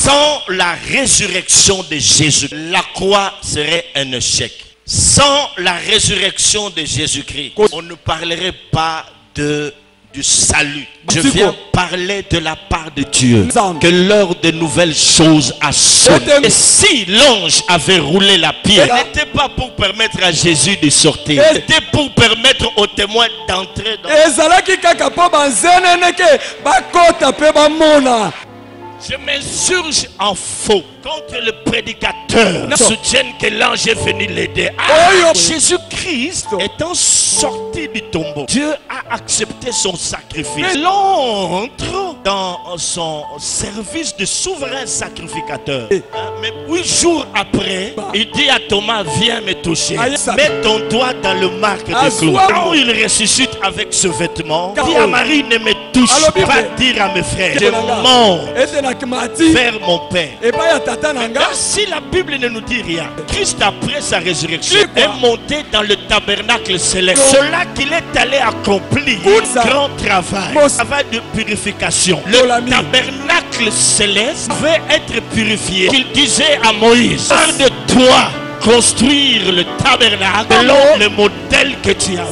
Sans la résurrection de Jésus, la croix serait un échec. Sans la résurrection de Jésus-Christ, on ne parlerait pas du salut. Je viens parler de la part de Dieu, que l'heure de nouvelles choses a sonné. Et si l'ange avait roulé la pierre, ce n'était pas pour permettre à Jésus de sortir, c'était pour permettre aux témoins d'entrer dans... Je m'insurge en faux contre le prédicateur qui soutiennent que l'ange est venu l'aider. Jésus-Christ étant sorti du tombeau, Dieu a accepté son sacrifice. Il entre dans son service de souverain sacrificateur. Mais 8 jours après, il dit à Thomas, viens me toucher. Mets ton doigt dans le marque de clou. Quand il ressuscite avec ce vêtement, dis à Marie, ne me touche pas, dire à mes frères, je mens vers mon Père. Si la Bible ne nous dit rien, Christ après sa résurrection est monté dans le tabernacle céleste. Cela qu'il est allé accomplir, grand travail de purification. Le tabernacle céleste devait être purifié. Il disait à Moïse, garde-toi construire le tabernacle selon le modèle que tu as.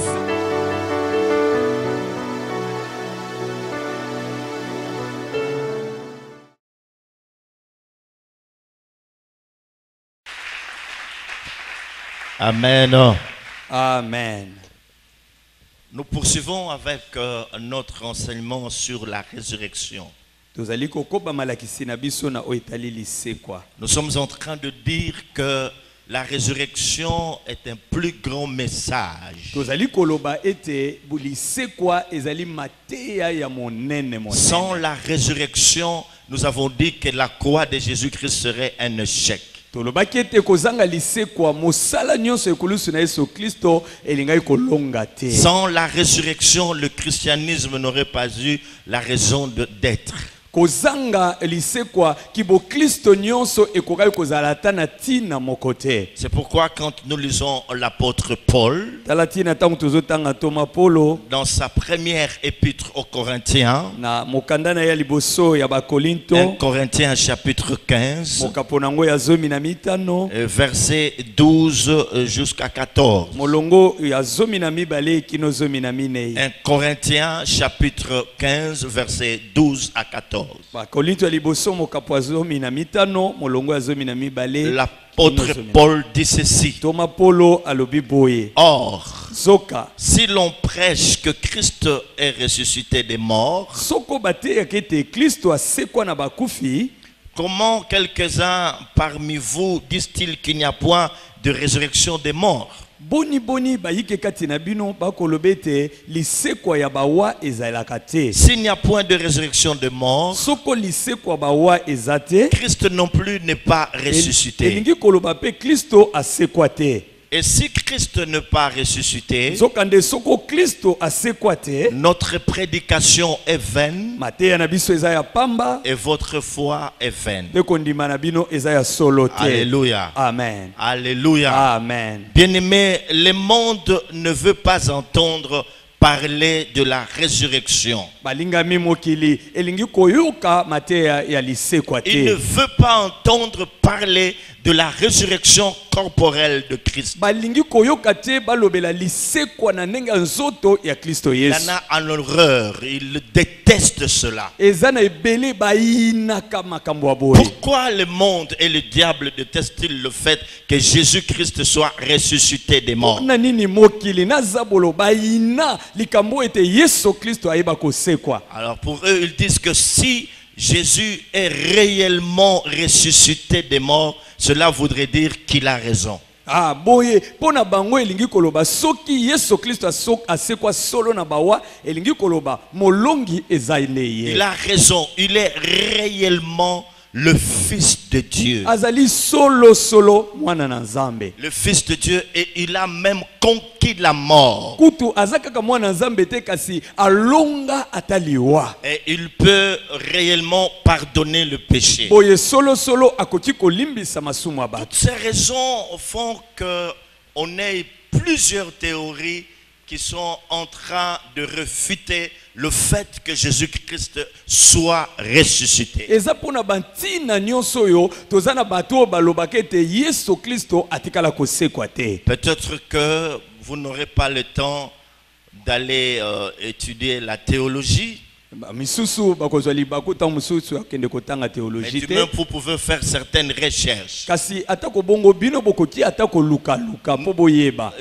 Amen. Amen. Nous poursuivons avec notre enseignement sur la résurrection. Nous sommes en train de dire que la résurrection est un plus grand message. Sans la résurrection, nous avons dit que la croix de Jésus-Christ serait un échec. Sans la résurrection, le christianisme n'aurait pas eu la raison d'être. C'est pourquoi quand nous lisons l'apôtre Paul dans sa première épître aux Corinthiens, 1 Corinthiens chapitre 15, verset 12 jusqu'à 14. 1 Corinthiens chapitre 15, verset 12 à 14. L'apôtre Paul dit ceci. Or, si l'on prêche que Christ est ressuscité des morts, comment quelques-uns parmi vous disent-ils qu'il n'y a point de résurrection des morts? S'il n'y a point de résurrection de mort, Christ non plus n'est pas ressuscité. Et si Christ n'est pas ressuscité, notre prédication est vaine et votre foi est vaine. Alléluia. Amen. Alléluia. Amen. Bien-aimé, le monde ne veut pas entendre parler de la résurrection. Il ne veut pas entendre parler de la résurrection corporelle de Christ. Il en a en horreur, il déteste cela. Pourquoi le monde et le diable détestent-ils le fait que Jésus-Christ soit ressuscité des morts? Alors pour eux, ils disent que si Jésus est réellement ressuscité des morts, cela voudrait dire qu'il a raison. Il a raison, il est réellement le Fils de Dieu. Le Fils de Dieu, et il a même conquis la mort. Et il peut réellement pardonner le péché. Toutes ces raisons font qu'on ait plusieurs théories qui sont en train de réfuter le fait que Jésus-Christ soit ressuscité. Peut-être que vous n'aurez pas le temps d'aller étudier la théologie. Mais tout de même, vous pouvez faire certaines recherches.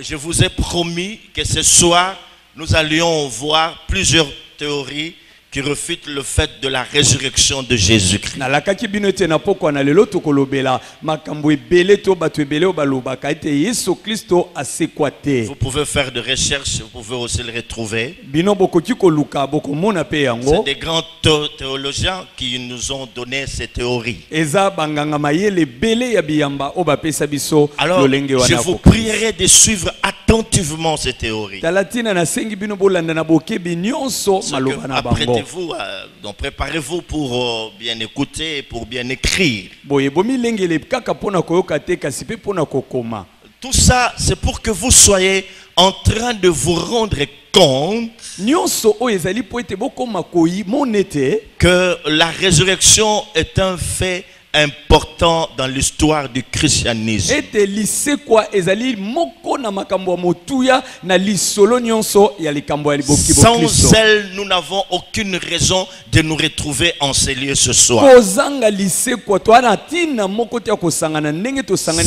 Je vous ai promis que ce soir, nous allions voir plusieurs théories qui refutent le fait de la résurrection de Jésus-Christ. Vous pouvez faire des recherches, vous pouvez aussi le retrouver. C'est des grands théologiens qui nous ont donné ces théories. Alors, je vous prierai de suivre attentivement ces théories. Apprêtez-vous, donc préparez-vous pour bien écouter et pour bien écrire. Tout ça, c'est pour que vous soyez en train de vous rendre compte que la résurrection est un fait important dans l'histoire du christianisme. Sans elle, nous n'avons aucune raison de nous retrouver en ces lieux ce soir.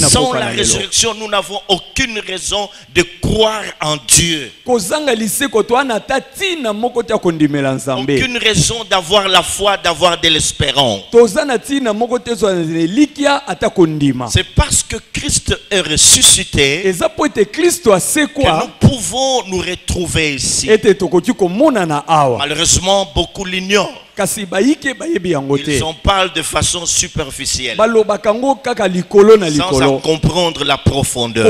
Sans la résurrection, nous n'avons aucune raison de croire en Dieu. Aucune raison d'avoir la foi, d'avoir de l'espérance. C'est parce que Christ est ressuscité que nous pouvons nous retrouver ici. Malheureusement, beaucoup l'ignorent. Ils en parlent de façon superficielle, sans en comprendre la profondeur.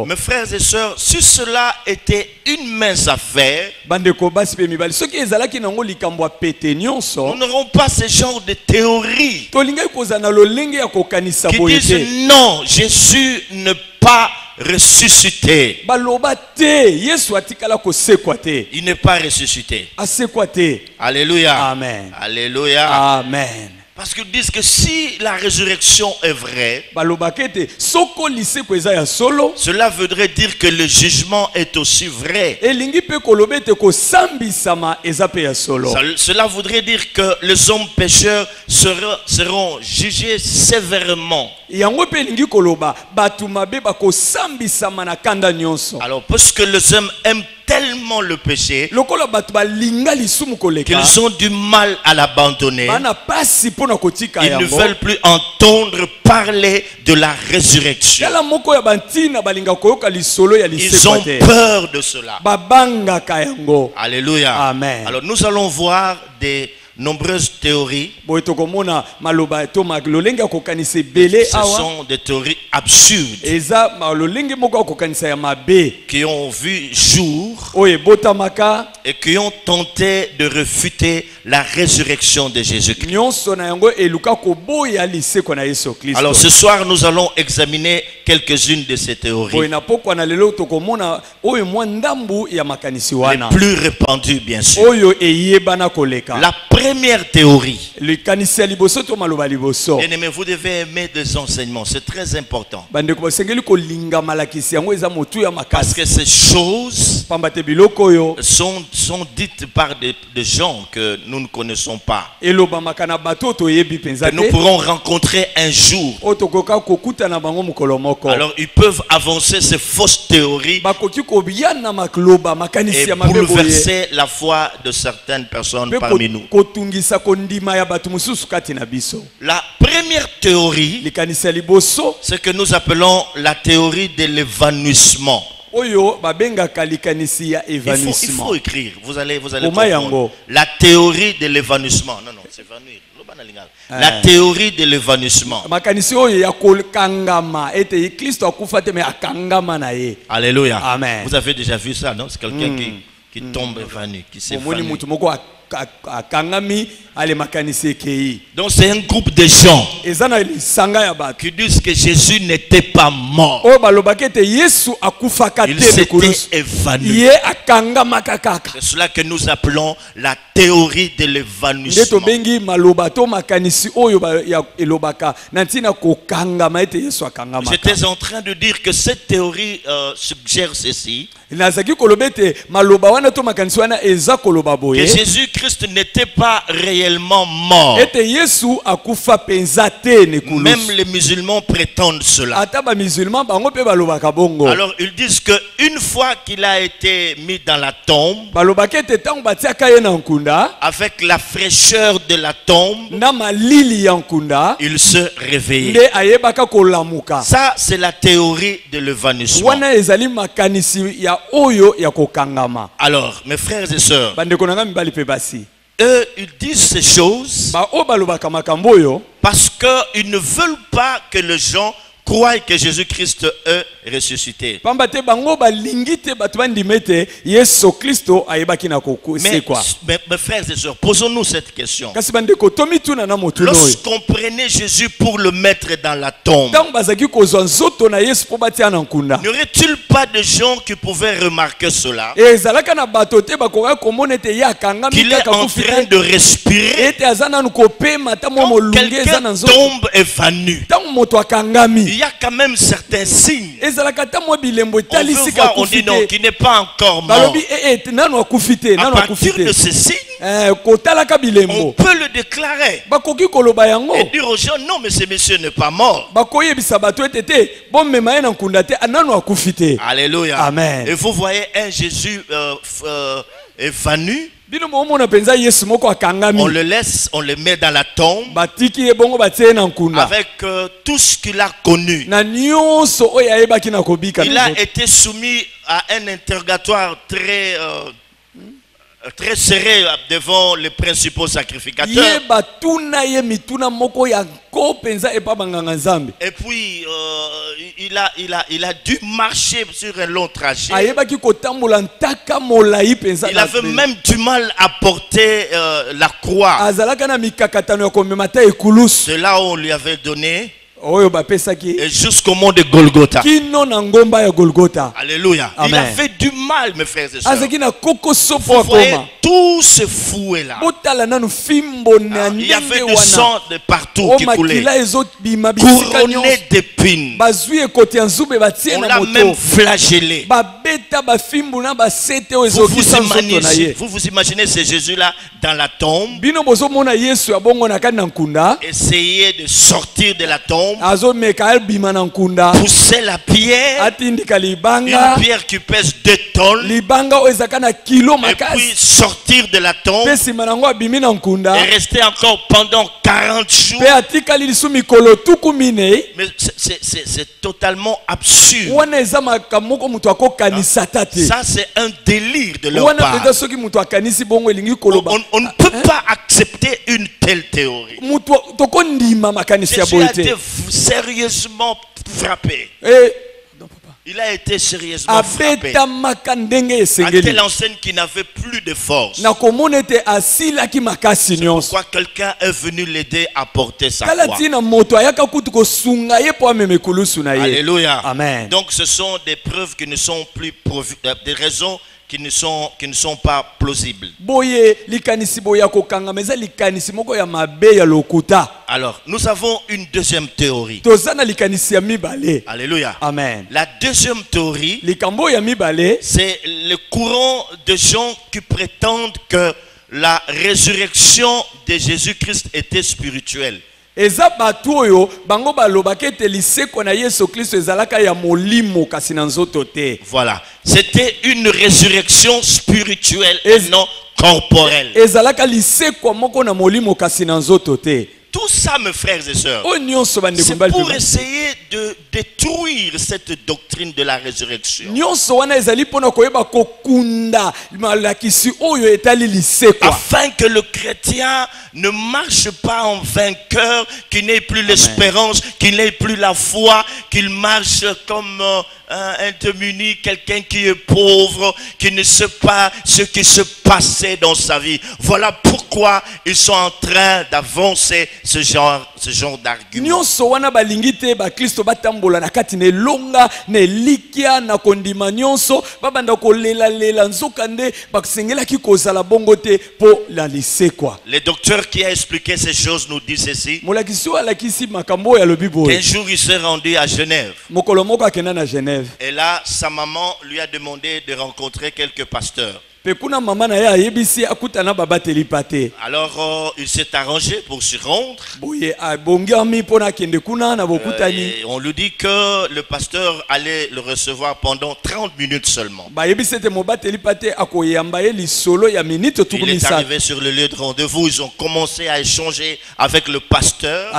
Mes frères et sœurs, si cela était une mince affaire, nous n'aurons pas ce genre de théorie qui disent non, Jésus ne pas ressuscité. Il n'est pas ressuscité. Alléluia. Amen. Alléluia. Amen. Parce qu'ils disent que si la résurrection est vraie, cela voudrait dire que le jugement est aussi vrai. Cela voudrait dire que les hommes pécheurs seront jugés sévèrement. Alors, parce que les hommes aiment tellement le péché qu'ils ont du mal à l'abandonner. Ils ne veulent plus entendre parler de la résurrection. Ils ont peur de cela. Alléluia. Amen. Alors nous allons voir des nombreuses théories. Ce sont des théories absurdes qui ont vu jour et qui ont tenté de refuter la résurrection de Jésus-Christ. Alors ce soir, nous allons examiner quelques-unes de ces théories. Les plus répandues, bien sûr. La première théorie. Bien-aimés, vous devez aimer des enseignements. C'est très important. Parce que ces choses sont dites par des gens que nous ne connaissons pas. Que nous pourrons rencontrer un jour. Alors ils peuvent avancer ces fausses théories et bouleverser la foi de certaines personnes parmi nous. La première théorie, c'est que nous appelons la théorie de l'évanouissement. Il faut écrire. Vous allez comprendre. La théorie de l'évanouissement. Non, c'est évanouir. La théorie de l'évanouissement. Alléluia. Amen. Vous avez déjà vu ça, non? C'est quelqu'un qui tombe évanoui, qui s'évanouit. akangami ale makanisi kei. Donc c'est un groupe de gens Ezana lisanga ya bato qui disent que Jésus n'était pas mort. o balobakete Yesu akufaka Il te s'était nekulusu évanoui. ye akangama kakaka. C'est cela que nous appelons la théorie de Nde l'évanouissement. tobengi maloba to makanisi oyo ya elobaka na ntina kokangama ete Yesu akangama. J'étais en train de dire que cette théorie suggère ceci, Nazaki kolobete maloba wana to makanisi wana eza koloba que boye Jésus-Christ n'était pas réellement mort. ete Yesu akufa penza te nekulusu. Même les musulmans prétendent cela. Ata ba musulman bango pe balobaka bongo. Alors ils disent que une fois qu'il a été mis dans la tombe, Balobakete tango batiaka ye na nkunda avec la fraîcheur de la tombe, na malili ya nkunda il se réveillait. nde ayebaka kolamuka. Ça, c'est la théorie de l'évanouissement. Wana ezali makanisi ya oyo ya kokangama. Alors, mes frères et sœurs, Bandeko nanga mibali pe basi. eux, ils disent ces choses Ba o balobaka makambo oyo parce qu'ils ne veulent pas que les gens croient que Jésus-Christ est ressuscité. pamba te bango balingi te bato bandimete Yesu Kristo ayebaki na koku Mais, c'est quoi. mes frères et sœurs, posons-nous cette question. Kasi bandeko tomi tuna na motu noyo. Lorsqu'on prenait Jésus pour le mettre dans la tombe, Tango bazaki kozwa nzoto na Yesu po batia na nkunda. n'y aurait-il pas de gens qui pouvaient remarquer cela? Ezalaka na bato te bakoka komona ete ye akangami Qu'il est kaka en kufi train te. de respirer Ete aza nanu kopema ta mwa quand molunge eza quelqu'un na nzoto. tombe évanoui. Tango moto akangami Il y a quand même certains signes. ezalaka ta mwa bilembo On veut etalisika voir, on kufi dit non, te. qui n'est pas encore mort. Balobi nanu akufi te, À nanu akufi partir de te. ces signes, Kotalaka on bilembo peut le déclarer bakoki koloba yango et dire aux gens non, mais ce monsieur n'est pas mort. bakoyebisa bato ete te bomema ye na nkunda te nanu akufi te. Alléluia. Amen. Et vous voyez un Jésus évanoui, Bino momona penza Yesu moko on akangami le laisse, on le met dans la tombe batiki ye bongo batie ye na nkunda avec tout ce qu'il a connu. na nyonso oyo ayebaki na kobika Il na a nzoto. été soumis à un interrogatoire très serré devant les principaux Ye sacrificateurs. batuna ye mituna moko ya ko penza epa banganga nzambe. Et puis, il a dû marcher sur un long trajet. Ayebaki kotambola ntaka molai penza. Il avait même du mal à porter la croix. azalaka na mikakatano ya komema ta ekulusu De là où on lui avait donné, oyo bapesaki et jusqu'au mont de Golgotha. kino na ngomba ya Golgotha. Alléluia. Il Amen. a fait du mal, mes frères et sœurs. Azaki na koko sopo Vous voyez akoma. tout ce fouet-là. Botala nanu fimbo na Il y avait ndenge du wana. sang de partout O qui coulait. makila ezobima bisika Couronné nyonso. d'épines. Bazwi ekoti ya nzube batie On na l'a même moto. flagellé. Babeta bafimbu na basete oyo ezokisa nzoto na ye. Vous vous imaginez ce Jésus-là dans la tombe, Bino bozomona Yesu ya bongo na kati na nkunda. essayer de sortir de la tombe, Azomeka albima na nkunda. pousser la pierre, Atindika une libanga. pierre qui pèse 2 tonnes, Libanga oyo ezaka na kilo et puis makasi. sortir de la tombe Pe nsima nango abimi na nkunda. et rester encore pendant 40 jours. Pe atikali lisu mikolo tuku minei. Mais c'est totalement absurde. Wana eza makambo moko mutu akokanisa ta te. Ça, c'est un délire de leur Wana part. penza soki mutu akanisi bongo elingi koloba. On ne peut pas accepter une telle théorie. Mutu tokondima makanisi ya Jésus a boye te. été sérieusement frappé. Il a été sérieusement frappé. Abetamaka ndenge À esengeli. telle enseigne qui n'avait plus de force. Na komona ete asilaki makasi nyonso. Pourquoi quelqu'un est venu l'aider à porter sa Kala croix. tina moto ayaka kutu kosunga ye po amema ekulusu na ye. Alléluia. Amen. Donc ce sont des preuves qui ne sont plus des raisons qui ne sont pas plausibles. Boye likanisi boya kokanga meza likanisi moko ya mabe ya lokuta. Alors, nous avons une deuxième théorie. Tozana likanisi ya mibale. Alléluia. Amen. La deuxième théorie, Likambo ya mibale c'est le courant de gens qui prétendent que la résurrection de Jésus-Christ était spirituelle. eza batu oyo bango balobaki ete liseko na Yesu Kristo ezalaka ya molimo kasi na nzoto te. Voilà. C'était une résurrection spirituelle et non corporelle. Ezalaka liseko moko na molimo kasi na nzoto te. Tout ça, mes frères et sœurs, c'est pour essayer de détruire cette doctrine de la résurrection. Afin que le chrétien ne marche pas en vainqueur, qu'il n'ait plus l'espérance, qu'il n'ait plus la foi, qu'il marche comme un démuni, quelqu'un qui est pauvre, qui ne sait pas ce qui se passait dans sa vie. Voilà pourquoi ils sont en train d'avancer ce genre d'argument. Nyonso wana balingi te ba Kristo batambola na kati ne longa ne likia na kondima nyonso babanda kolela lela nzoka nde bakisengela ki kozala bongo te po la lisekwa. Le docteur qui a expliqué ces choses nous dit ceci. Molakisi ala kisi makambo ya lobi boye. Un jour il s'est rendu à Genève. Mokolo moko akenda na Genève. Et là sa maman lui a demandé de rencontrer quelques pasteurs. Alors il s'est arrangé pour se rendre. Et on lui dit que le pasteur allait le recevoir pendant 30 minutes seulement. Il est arrivé sur le lieu de rendez-vous. Ils ont commencé à échanger avec le pasteur.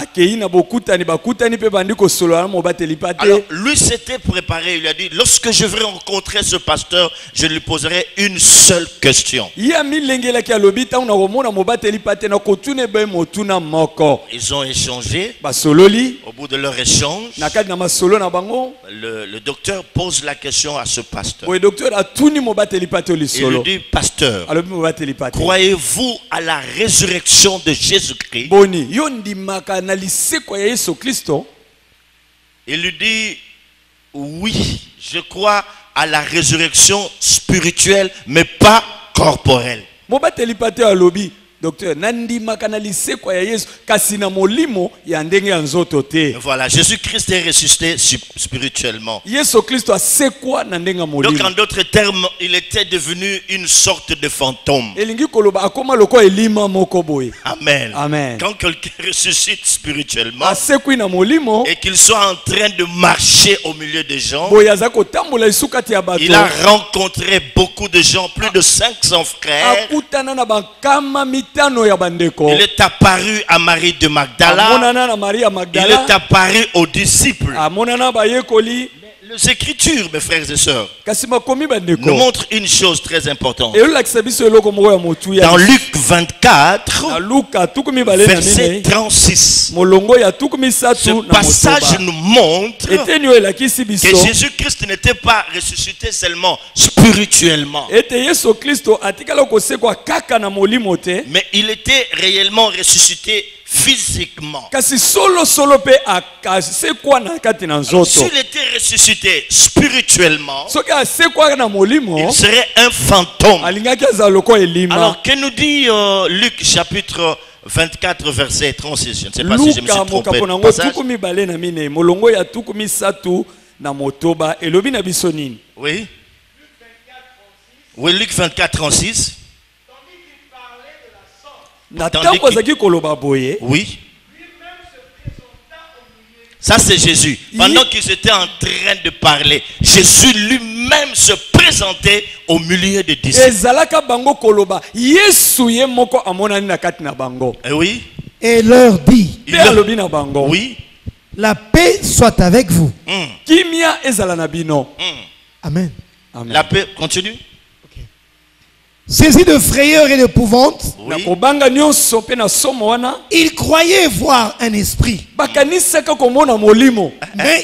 Alors lui s'était préparé. Il a dit, lorsque je vais rencontrer ce pasteur, je lui poserai une seule question. Ils ont échangé. Au bout de leur échange, le docteur pose la question à ce pasteur. Il lui dit, pasteur, croyez-vous à la résurrection de Jésus-Christ? Il lui dit, oui, je crois à la résurrection spirituelle, mais pas corporelle. Docteur, nandi makanalise kwa ya Yesu kasina molimo ya ndenge ya nzoto te. Voilà, Jésus-Christ est ressuscité spirituellement. Yesu Kristo asekwa na ndenga molimo. Donc en d'autres termes, il était devenu une sorte de fantôme. Elingi koloba akoma loko elima moko boye. Amen. Amen. Quand quelqu'un ressuscite spirituellement asekwi na molimo et qu'il soit en train de marcher au milieu des gens, boye azako tambola isukati ya bato. Il a rencontré beaucoup de gens, plus de 500 frères. Akutana na bakama il est apparu à Marie de Magdala. Il est apparu aux disciples. Les Écritures, mes frères et sœurs, nous montrent une chose très importante. Dans Luc 24, verset 36, ce passage nous montre que Jésus-Christ n'était pas ressuscité seulement spirituellement, mais il était réellement ressuscité physiquement. S'il était ressuscité spirituellement, il serait un fantôme. Alors que nous dit Luc chapitre 24 verset 36? Je ne sais pas si je me suis trompé de passage. Oui. Oui, Luc 24 36. Oui. Ça c'est Jésus. Pendant qu'ils étaient en train de parler, Jésus lui-même se présentait au milieu des disciples. Et oui. Et leur dit, oui, la paix soit avec vous. Amen. Amen. La paix continue. Saisi de frayeur et d'épouvante, Oui. ils croyaient voir un esprit. Mais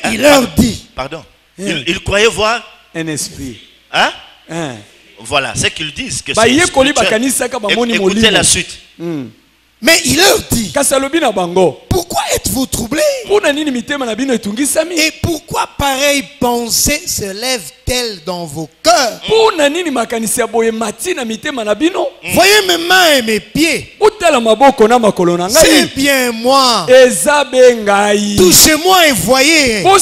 il leur dit, Pardon. Ils croyaient voir un esprit. Hein? Voilà, c'est qu'ils disent que c'est spirituel. Écoutez la suite. mais il leur dit, pourquoi êtes-vous troublés? Et pourquoi pareille pensée se lève-t-elle dans vos cœurs? Voyez mes mains et mes pieds. C'est bien moi. Touchez-moi et voyez. Un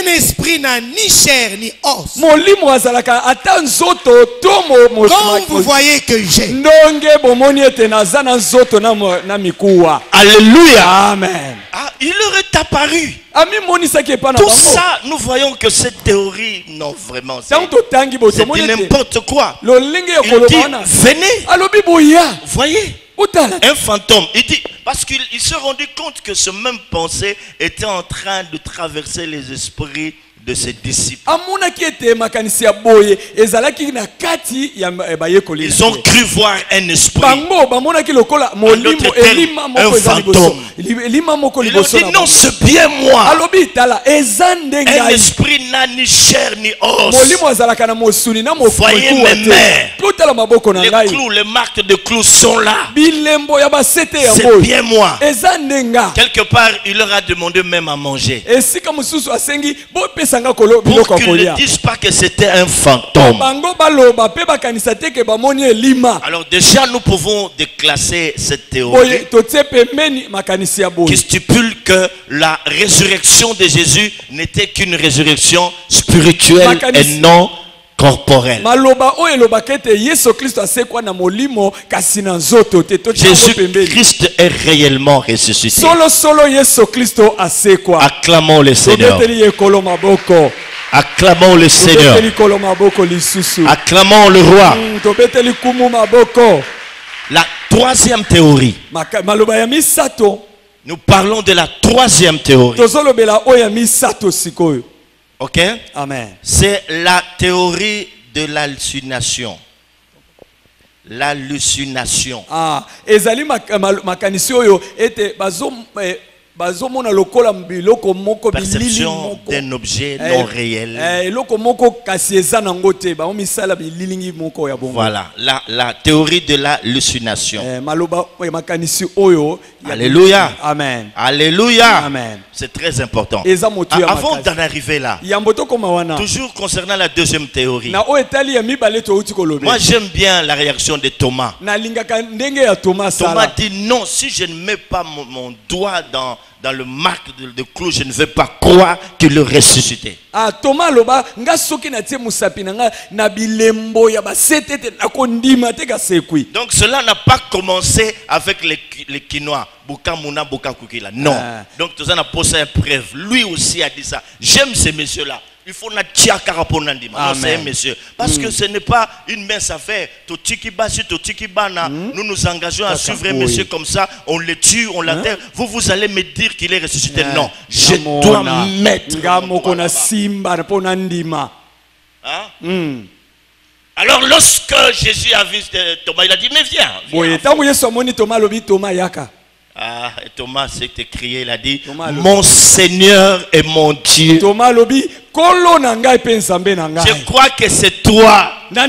esprit n'a ni chair ni os. Comme vous voyez que j'ai. Alléluia. Amen. Ah, il leur est apparu. Tout ça, nous voyons que cette théorie, non vraiment, c'est n'importe quoi. Il dit, venez. Voyez, un fantôme. Il dit, parce qu'il s'est rendu compte que ce même pensée était en train de traverser les esprits de ses disciples. Ils ont cru voir un esprit. Un fantôme. Ils ont dit non, c'est bien moi. Un esprit n'a ni chair ni os. Voyez mes mains. Les clous, les marques de clous sont là. C'est bien moi. Quelque part, il leur a demandé même à manger. Pour qu'ils ne disent pas que c'était un fantôme. Alors déjà, nous pouvons déclasser cette théorie qui stipule que la résurrection de Jésus n'était qu'une résurrection spirituelle et non corporelle. Jésus-Christ est réellement ressuscité. Acclamons le Seigneur. Acclamons le Seigneur. Acclamons le roi. La troisième théorie. Nous parlons de la troisième théorie. Ok? Amen. C'est la théorie de l'hallucination. L'hallucination. Ah, ezali makanisi oyo ete perception d'un objet non réel. Voilà, la théorie de l'hallucination. Alléluia. Amen. Alléluia. Amen. C'est très important. Avant d'en arriver là, toujours concernant la deuxième théorie, moi j'aime bien la réaction de Thomas. Thomas dit non, si je ne mets pas mon doigt dans le marque de clou, je ne vais pas croire qu'il est ressuscité. Ah, Thomas loba nga soki na tie musapi na na bilembo ya basetete na kondima te ka sekui. Donc cela n'a pas commencé avec les quinois, Bukamuna Bukakukila. Non. Donc tout ça n'a pas une preuve. Lui aussi a dit ça. J'aime ces messieurs-là. Il faut na tia karaponandima. Non, c'est un monsieur. Parce que ce n'est pas une mince affaire. Nous nous engageons à suivre un monsieur comme ça. On le tue, on l'enterre. Vous allez me dire qu'il est ressuscité. Non. Je dois mettre. Alors lorsque Jésus a vu Thomas, il a dit mais viens. Ah, et Thomas s'est crié, il a dit mon Seigneur et mon Dieu. Je crois que c'est toi. Tu es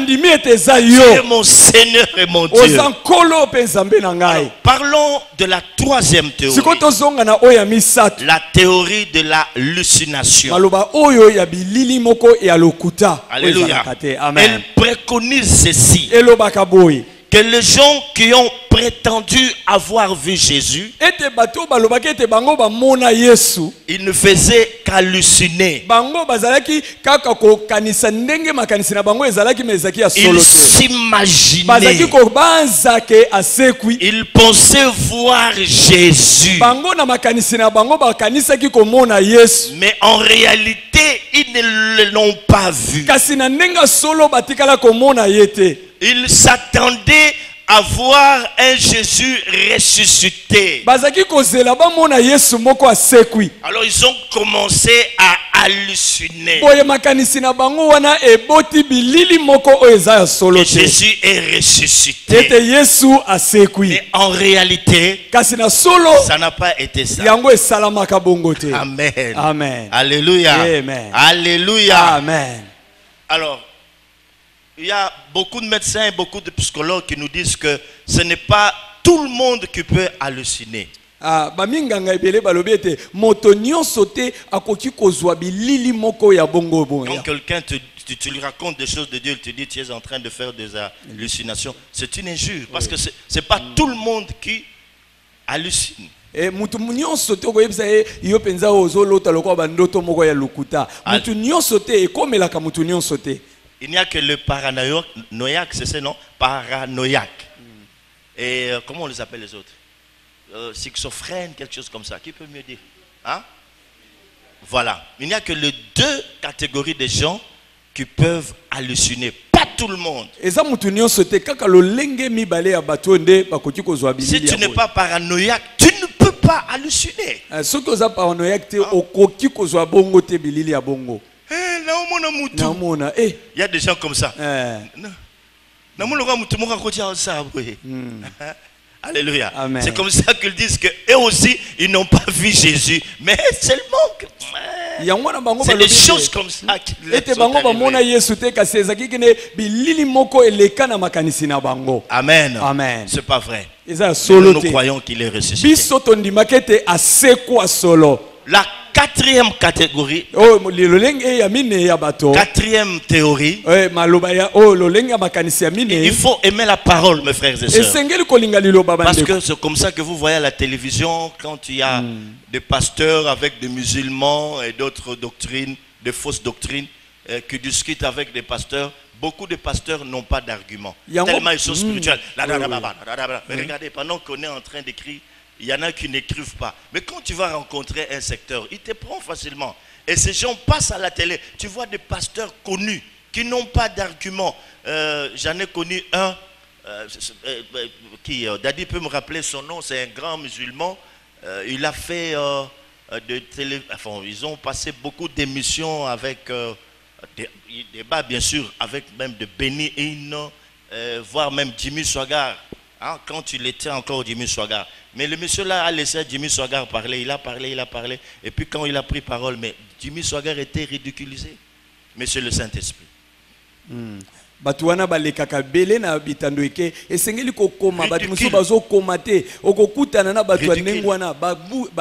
mon Seigneur et mon Dieu. Alors, parlons de la troisième théorie. La théorie de l'hallucination. Alléluia. Elle préconise ceci. Que les gens qui ont prétendu avoir vu Jésus, ils ne faisaient qu'halluciner. Ils s'imaginaient. Ils pensaient voir Jésus. Mais en réalité, ils ne l'ont pas vu. Ils s'attendaient à voir un Jésus ressuscité. Alors ils ont commencé à halluciner. Que Jésus est ressuscité. Mais en réalité, ça n'a pas été ça. Amen. Amen. Alléluia. Amen. Alléluia. Amen. Alors, il y a beaucoup de médecins et beaucoup de psychologues qui nous disent que ce n'est pas tout le monde qui peut halluciner. Donc quelqu'un tu lui racontes des choses de Dieu, il te dit tu es en train de faire des hallucinations. C'est une injure parce que ce n'est pas tout le monde qui hallucine. Il n'y a que le paranoïaque, c'est ça, non? Paranoïaque. Et comment on les appelle les autres? Schizophrène, quelque chose comme ça. Qui peut mieux dire? Hein? Voilà. Il n'y a que les deux catégories de gens qui peuvent halluciner. Pas tout le monde. Si tu n'es pas paranoïaque, tu ne peux pas halluciner. Il y a des gens comme ça. Alléluia. C'est comme ça qu'ils disent qu'eux aussi, ils n'ont pas vu Jésus. Mais seulement c'est des choses comme ça qui les sont Amen. Amen. C'est pas vrai. Nous croyons qu'il est ressuscité. La quatrième catégorie, quatrième théorie, il faut aimer la parole, mes frères et sœurs. Parce que c'est comme ça que vous voyez à la télévision, quand il y a des pasteurs avec des musulmans et d'autres doctrines, des fausses doctrines, qui discutent avec des pasteurs. Beaucoup de pasteurs n'ont pas d'argument. Tellement ils sont spirituels. Regardez, pendant qu'on est en train d'écrire, il y en a qui n'écrivent pas. Mais quand tu vas rencontrer un secteur, il te prend facilement. Et ces gens passent à la télé. Tu vois des pasteurs connus qui n'ont pas d'argument. J'en ai connu un qui, Daddy peut me rappeler son nom, c'est un grand musulman. Il a fait de télé. Enfin, ils ont passé beaucoup d'émissions avec des débats, bien sûr, avec même de Benny Hinn, voire même Jimmy Swaggart. Hein, quand il était encore Jimmy Swaggart. Mais le monsieur là a laissé Jimmy Swaggart parler, il a parlé. Et puis quand il a pris parole, mais Jimmy Swaggart était ridiculisé. Mais c'est le Saint-Esprit. Batuana balekaka bele na bitando eke esengeli kokoma batu musu bazo komate okokutana na batu nengwana ba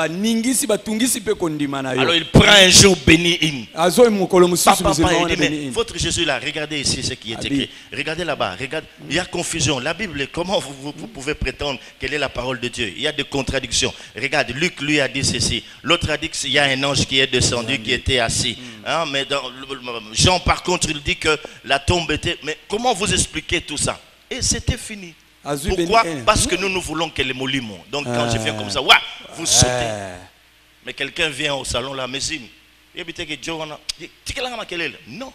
ningisi batungisi pe kondima na yo. Alors il prend un jour Benny Hinn. Azo mukolo mususu musulman na Benny Hinn. Votre Jésus là, regardez ici ce qui est écrit. Regardez là-bas, regarde, il y a confusion. La Bible, comment vous pouvez prétendre quelle est la parole de Dieu? Il y a des contradictions. Regarde, Luc lui a dit ceci. L'autre a dit qu'il y a un ange qui est descendu, qui était assis. Hein, mais dans Jean par contre il dit que la tombe était. Mais comment vous expliquez tout ça? Et c'était fini. Pourquoi? Parce que nous voulons que les molimons. Donc quand je viens comme ça, ouais, vous sautez. Mais quelqu'un vient au salon là, Messim. Non.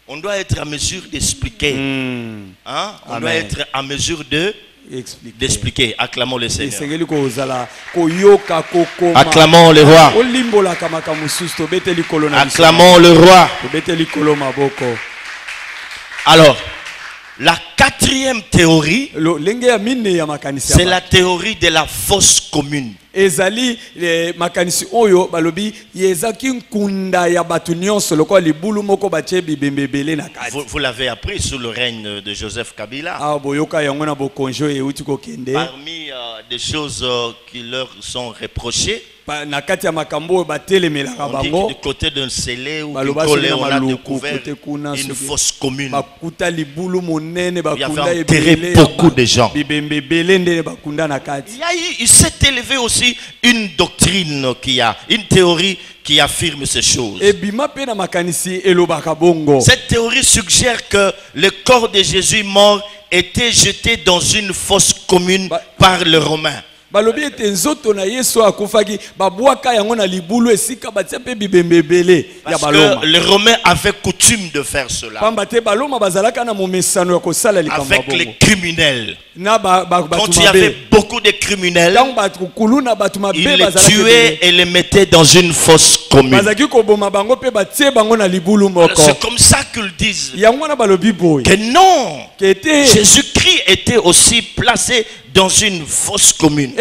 On doit être à mesure d'expliquer. Hein? On doit être à mesure d'expliquer. Acclamons le Seigneur. Acclamons le roi. Acclamons le roi. Alors, la quatrième théorie, c'est la théorie de la fosse commune. Vous l'avez appris sous le règne de Joseph Kabila. Parmi des choses qui leur sont reprochées, on dit que du côté d'un scellé ou du collet, on a découvert une fosse commune. Il y avait enterré beaucoup de gens. Il s'est élevé aussi une doctrine une théorie qui affirme ces choses. Cette théorie suggère que le corps de Jésus mort était jeté dans une fosse commune par les Romains. Parce que les Romains avaient coutume de faire cela avec les criminels. Quand il y avait beaucoup de criminels, ils les tuaient et les mettaient dans une fosse commune. C'est comme ça qu'ils disent que non, Jésus-Christ était aussi placé dans une fosse commune.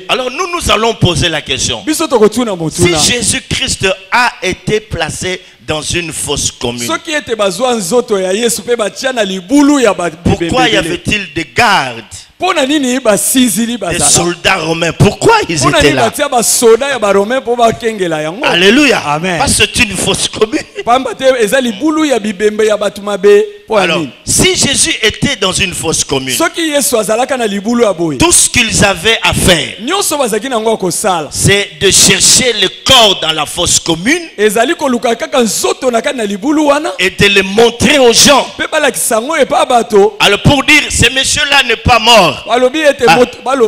Alors nous allons poser la question. Si Jésus-Christ a été placé dans une fosse commune, pourquoi y avait-il des gardes, des soldats romains? Pourquoi ils étaient là? Alléluia. Parce que c'est une fosse commune. Alors, si Jésus était dans une fosse commune, tout ce qu'ils avaient à faire, c'est de chercher le corps dans la fosse commune et de le montrer aux gens. Alors pour dire, ce monsieur-là n'est pas mort,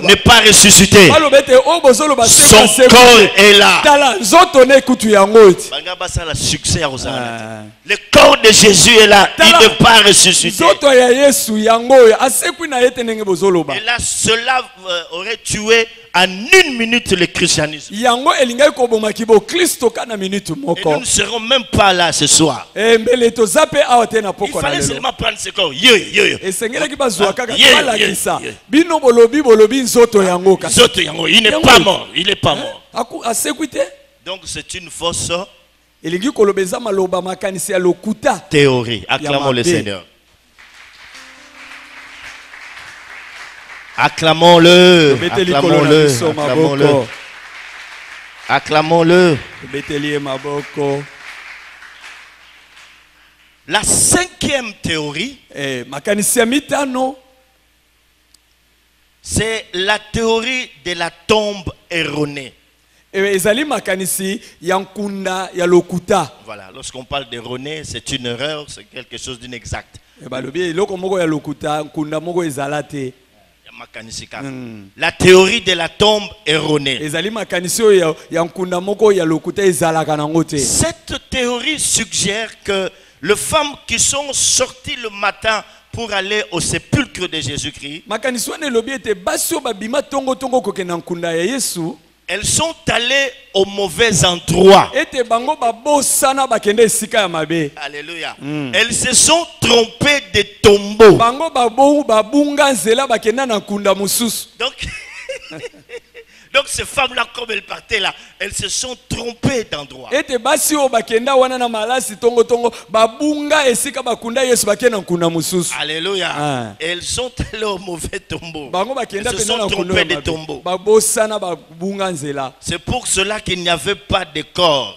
n'est pas ressuscité, son corps est là. Le corps de Jésus est là, il n'est pas ressuscité. Et là, cela aurait tué en une minute le christianisme. Et nous ne serons même pas là ce soir. Il fallait seulement prendre ce corps. Il n'est pas mort. Il n'est pas mort. Donc c'est une fausse théorie. Acclamons le Seigneur. Acclamons-le. Acclamons-le. Acclamons-le. Acclamons-le. La cinquième théorie, c'est la théorie de la tombe erronée. Voilà, lorsqu'on parle d'erroné, c'est une erreur, c'est quelque chose d'inexact. La théorie de la tombe erronée. Cette théorie suggère que les femmes qui sont sorties le matin pour aller au sépulcre de Jésus-Christ, elles sont allées au mauvais endroit. Alléluia. Elles se sont trompées de tombeau. Donc ces femmes-là, comme elles partaient là, elles se sont trompées d'endroit. Alléluia. Elles sont allées au mauvais tombeau. Elles se sont trompées de tombeau. C'est pour cela qu'il n'y avait pas de corps.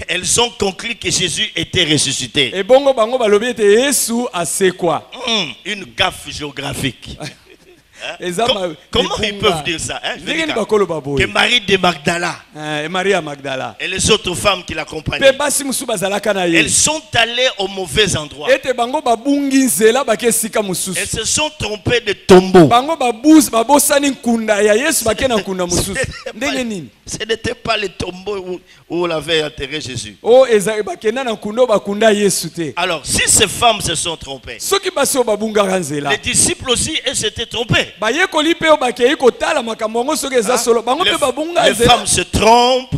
Elles ont conclu que Jésus était ressuscité. Une gaffe géographique. Comment ils peuvent dire ça, hein? Que Marie de Magdala et les autres femmes qui l'accompagnaient, elles sont allées au mauvais endroit. Elles se sont trompées de tombeau. Ce n'était pas le tombeau où on avait enterré Jésus. Alors, si ces femmes se sont trompées, les disciples aussi s'étaient trompés. Les femmes se trompent.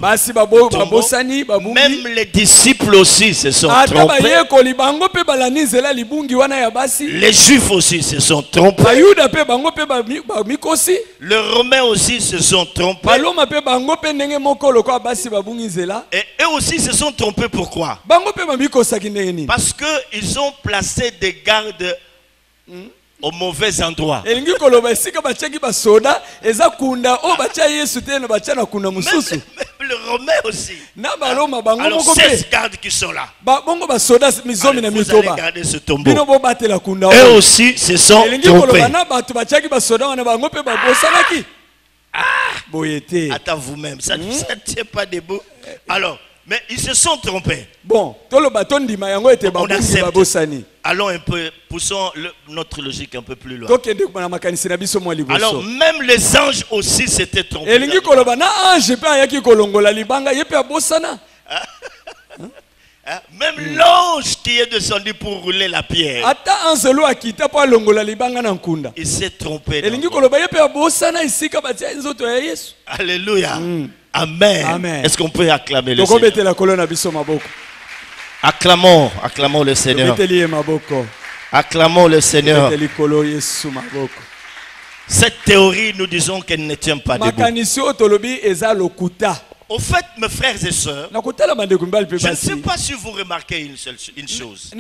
Même les disciples aussi se sont trompés. Les Juifs aussi se sont trompés. Les Romains aussi se sont trompés. Et eux aussi se sont trompés. Pourquoi? Parce qu'ils ont placé des gardes au mauvais endroit. Même le Romain aussi. Alors 16 gardes qui sont là. Allez, vous allez garder ce tombeau. Eux aussi se sont trompés. Attends vous-même, ça ne tient pas debout. Alors, mais ils se sont trompés. Bon, on accepte. Allons un peu, poussons notre logique un peu plus loin. Alors, même les anges aussi s'étaient trompés. Même l'ange qui est descendu pour rouler la pierre, il s'est trompé. Alléluia. Amen. Est-ce qu'on peut acclamer le Seigneur? Acclamons le Seigneur. Acclamons le Seigneur. Cette théorie, nous disons qu'elle ne tient pas debout. Au fait, mes frères et sœurs, je ne sais pas si vous remarquez une chose.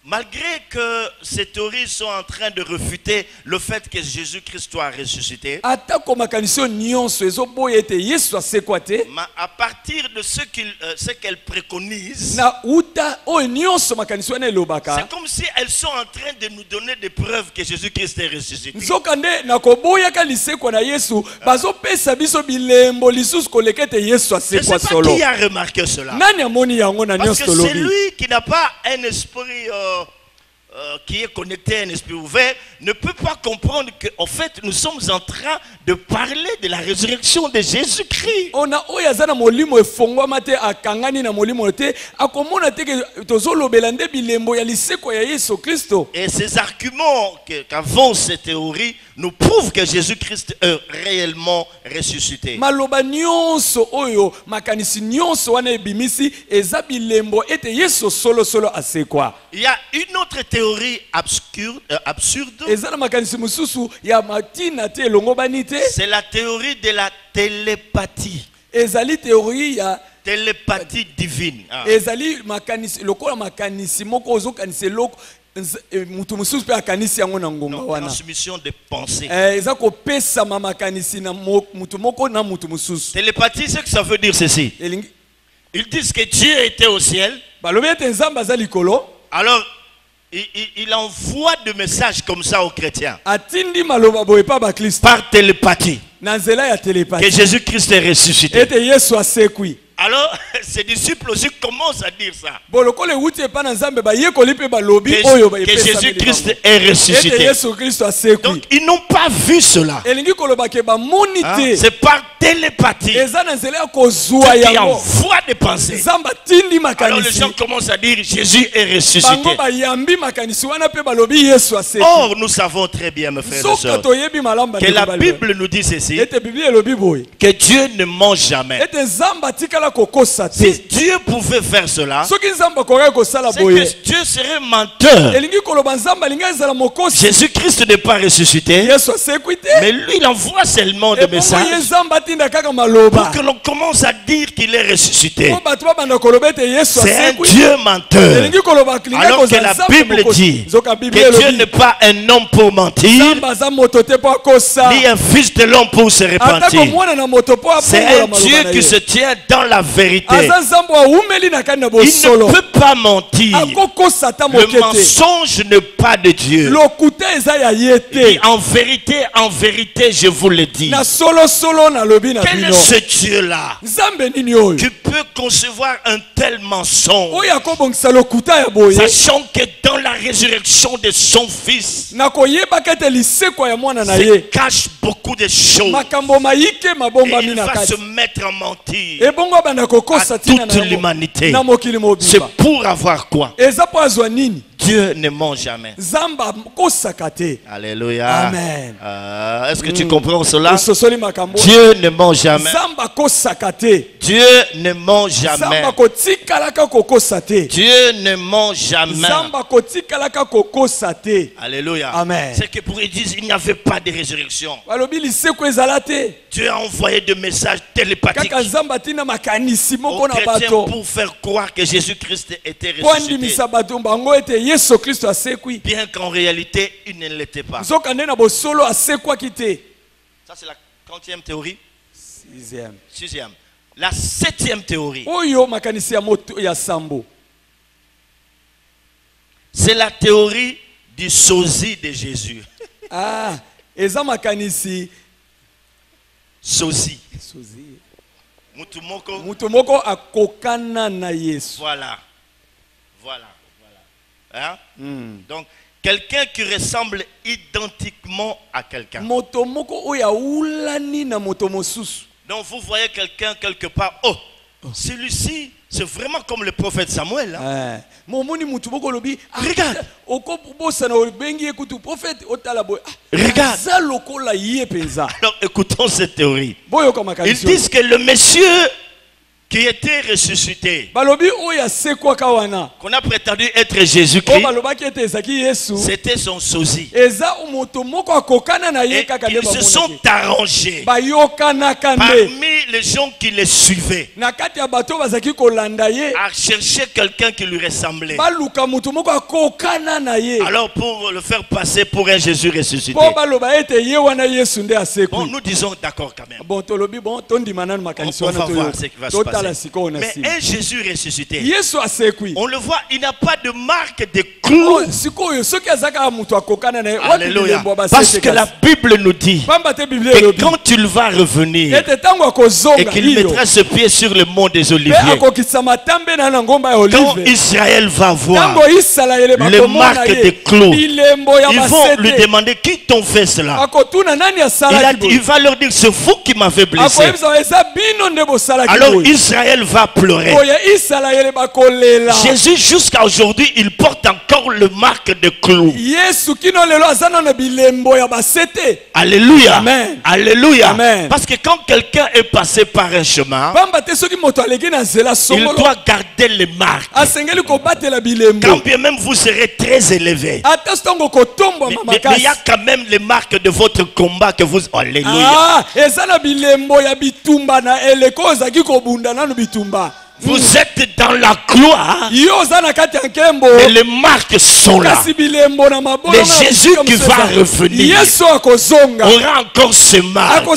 Malgré que ces théories sont en train de refuter le fait que Jésus-Christ soit ressuscité, mais à partir de ce qu'elles préconisent, c'est comme si elles sont en train de nous donner des preuves que Jésus-Christ est ressuscité. Je ne sais pas qui a remarqué cela. Parce que c'est lui qui n'a pas un esprit qui est connecté à un esprit ouvert ne peut pas comprendre qu'en fait nous sommes en train de parler de la résurrection de Jésus-Christ. Et ces arguments qu'avant cette théorie nous prouvent que Jésus-Christ est réellement ressuscité. Il y a une autre théorie absurde. C'est la théorie de la télépathie. Télépathie divine. Transmission de pensée. Télépathie, c'est que ça veut dire ceci. Ils disent que Dieu était au ciel. Alors, il envoie des messages comme ça aux chrétiens. Par télépathie. Que Jésus-Christ est ressuscité. Alors, ses disciples aussi commencent à dire ça. Que Jésus-Christ est ressuscité. Donc, ils n'ont pas vu cela. C'est par télépathie. Dieu qui envoie des pensées. Alors, les gens commencent à dire Jésus est ressuscité. Or, nous savons très bien, mes frères et sœurs, que la Bible nous dit ceci, que Dieu ne ment jamais. Si Dieu pouvait faire cela, c'est que Dieu serait menteur. Jésus-Christ n'est pas ressuscité, mais lui il envoie seulement des messages pour que l'on commence à dire qu'il est ressuscité. C'est un Dieu menteur. Alors que la Bible dit que Dieu n'est pas un homme pour mentir, ni un fils de l'homme pour se repentir. C'est un Dieu qui se tient dans la vérité. Il ne peut pas mentir. Le mensonge n'est pas de Dieu. Et en vérité, je vous le dis. Quel est ce Dieu-là qui peut concevoir un tel mensonge, sachant que dans la résurrection de son fils, il cache beaucoup de choses. Et il va se mettre à mentir à toute l'humanité. C'est pour avoir quoi? Dieu ne ment jamais. Alléluia. Amen. Est-ce que tu comprends cela? Dieu ne ment jamais. Dieu ne ment jamais. Dieu ne ment jamais. Alléluia. Amen. C'est que pour ils disent il n'y avait pas de résurrection. Dieu a envoyé des messages télépathiques aux chrétiens pour faire croire que Jésus-Christ était ressuscité. Bien qu'en réalité, il ne l'était pas. Ça, c'est la 30e théorie. Sixième. La 7e théorie. C'est la théorie du sosie de Jésus. Sosie. Mutumoko akokana na Yesu. Voilà. Hein? Donc, quelqu'un qui ressemble identiquement à quelqu'un. Donc, vous voyez quelqu'un quelque part. Oh, celui-ci, c'est vraiment comme le prophète Samuel. Hein? Regarde. Regarde. Alors, écoutons cette théorie. Ils disent que le monsieur qui était ressuscité, qu'on a prétendu être Jésus-Christ, c'était son sosie. Et ils se sont arrangés parmi les gens qui les suivaient à chercher quelqu'un qui lui ressemblait. Alors pour le faire passer pour un Jésus ressuscité. Bon, nous disons d'accord quand même. On va voir ce qui va se passer. Mais un Jésus ressuscité, on le voit, il n'a pas de marque de clous. Alléluia. Parce que la Bible nous dit que quand il va revenir et qu'il mettra ses pieds sur le mont des Oliviers, quand Israël va voir les marques de clous, ils vont lui demander qui t'ont fait cela. Il va leur dire c'est vous qui m'avez blessé. Alors Israël va pleurer. Jésus jusqu'à aujourd'hui il porte encore le marque de clous. Alléluia. Amen. Alléluia. Amen. Parce que quand quelqu'un est passé par un chemin, il doit garder les marques. Quand bien même vous serez très élevé, mais il y a quand même les marques de votre combat que vous... Alléluia. Vous êtes dans la gloire et les marques sont là. Mais Jésus qui va revenir aura encore ce marques. Mais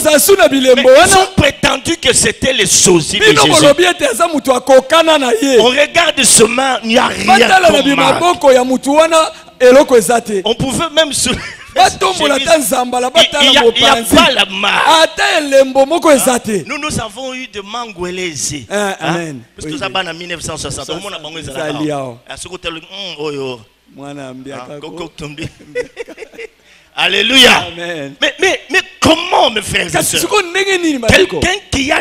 ils ont prétendu que c'était les sosie de Jésus. On regarde ce marque, il n'y a rien comme marque. On pouvait même se... Il n'y a pas la marque. Nous avons eu de Mangwelezi. Amen. Parce que ça en 1960. Alléluia. Mais comment, mes frères et sœurs, quelqu'un qui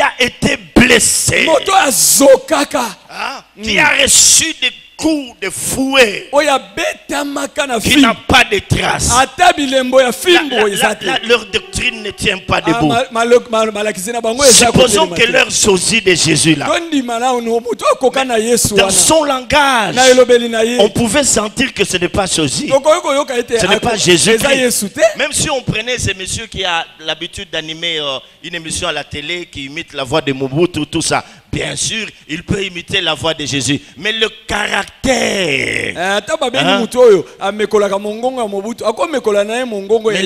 a été blessé, qui a reçu des coups de fouet, qui n'a pas de traces, leur doctrine ne tient pas debout. Supposons que leur sosie de Jésus là, dans son langage, on pouvait sentir que ce n'est pas sosie, ce n'est pas Jésus-Christ. Même si on prenait ce monsieur qui a l'habitude d'animer une émission à la télé, qui imite la voix de Mobutu, tout ça, bien sûr, il peut imiter la voix de Jésus. Mais le caractère, mais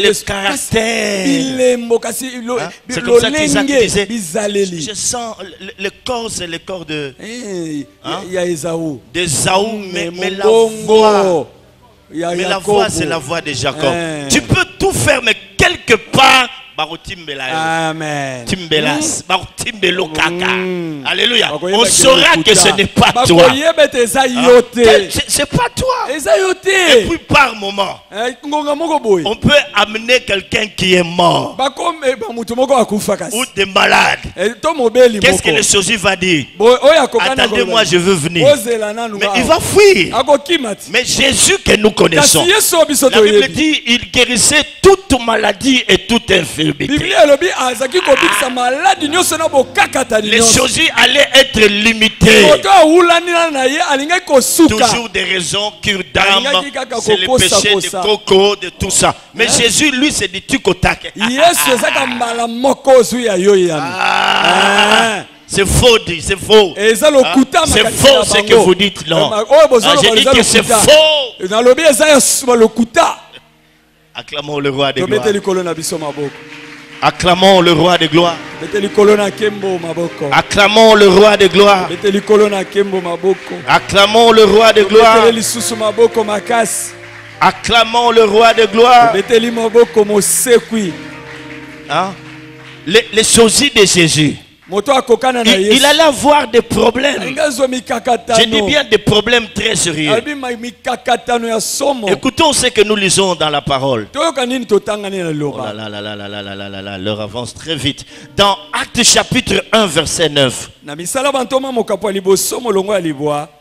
le caractère, c'est comme ça qu'Isaac disait, je sens le corps, c'est le corps de d'Ésaü, mais la voix c'est la voix de Jacob. Tu peux tout faire, mais quelque part Amen. Alléluia. On saura que ce n'est pas toi. C'est pas toi. Et puis par moment, on peut amener quelqu'un qui est mort ou des malades. Qu'est-ce que le sosie va dire? Attendez-moi, je veux venir. Mais il va fuir. Mais Jésus que nous connaissons, la Bible dit il guérissait toute maladie et toute infirmité. Les choses allaient être limitées. Toujours des raisons, cure d'âme, c'est le péché de coco, de tout ça. Mais Jésus, lui, c'est du tukotak. C'est faux, c'est faux. C'est faux ce que vous dites, non. J'ai dit que c'est faux. Acclamons le roi de gloire. Acclamons le roi de gloire. Acclamons le roi de gloire. Acclamons le roi de gloire. Acclamons le roi de gloire. Les sosies de Jésus, il allait avoir des problèmes. Je dis bien des problèmes très sérieux. Écoutons ce que nous lisons dans la parole. Oh là là là là là là là là là, l'heure avance très vite. Dans Actes chapitre 1 verset 9.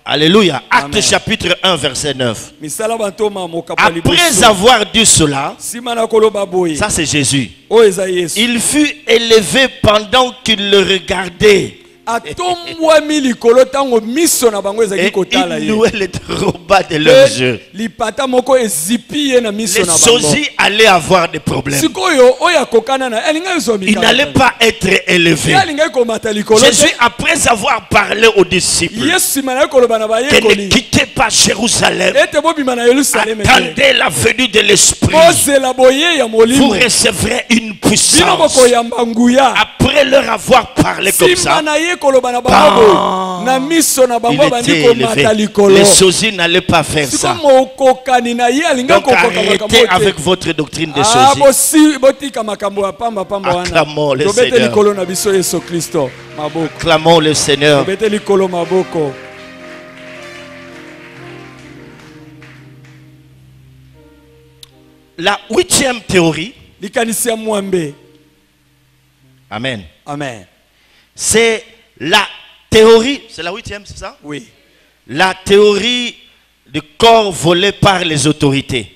Alléluia. Actes chapitre 1 verset 9. Après avoir dit cela, ça c'est Jésus, il fut élevé pendant qu'il le regardait ils nouaient les trompas de leurs yeux. Les sosies allaient avoir des problèmes. Ils n'allaient pas être élevés. Jésus, après avoir parlé aux disciples qu'ils ne quittaient pas Jérusalem, attendez la venue de l'Esprit, vous recevrez une puissance. Après leur avoir parlé comme ça, il était élevé. Les sosies n'allaient pas faire ça. Donc arrêtez avec votre doctrine des sosies. Acclamons le Seigneur. Acclamons le Seigneur. La 8e théorie. Amen. Amen. C'est la théorie. C'est la 8e, c'est ça? Oui. La théorie du corps volé par les autorités.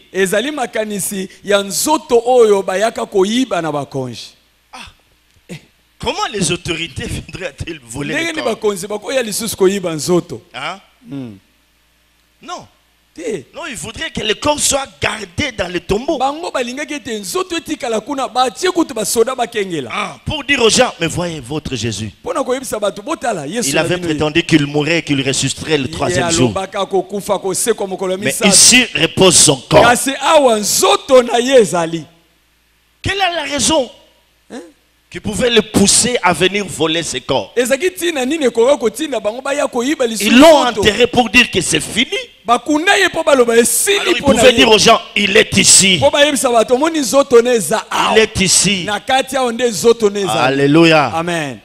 Comment les autorités viendraient-elles voler le corps? Hein? Non. Non, il faudrait que le corps soit gardé dans le tombeau. Pour dire aux gens, mais voyez votre Jésus. Il avait prétendu qu'il mourrait et qu'il ressusciterait le 3e jour. Mais ici repose son corps. Quelle est la raison qui pouvait le pousser à venir voler ses corps? Ils l'ont enterré pour dire que c'est fini. Alors il pouvait dire aux gens, il est ici. Il est ici. Alléluia. Amen.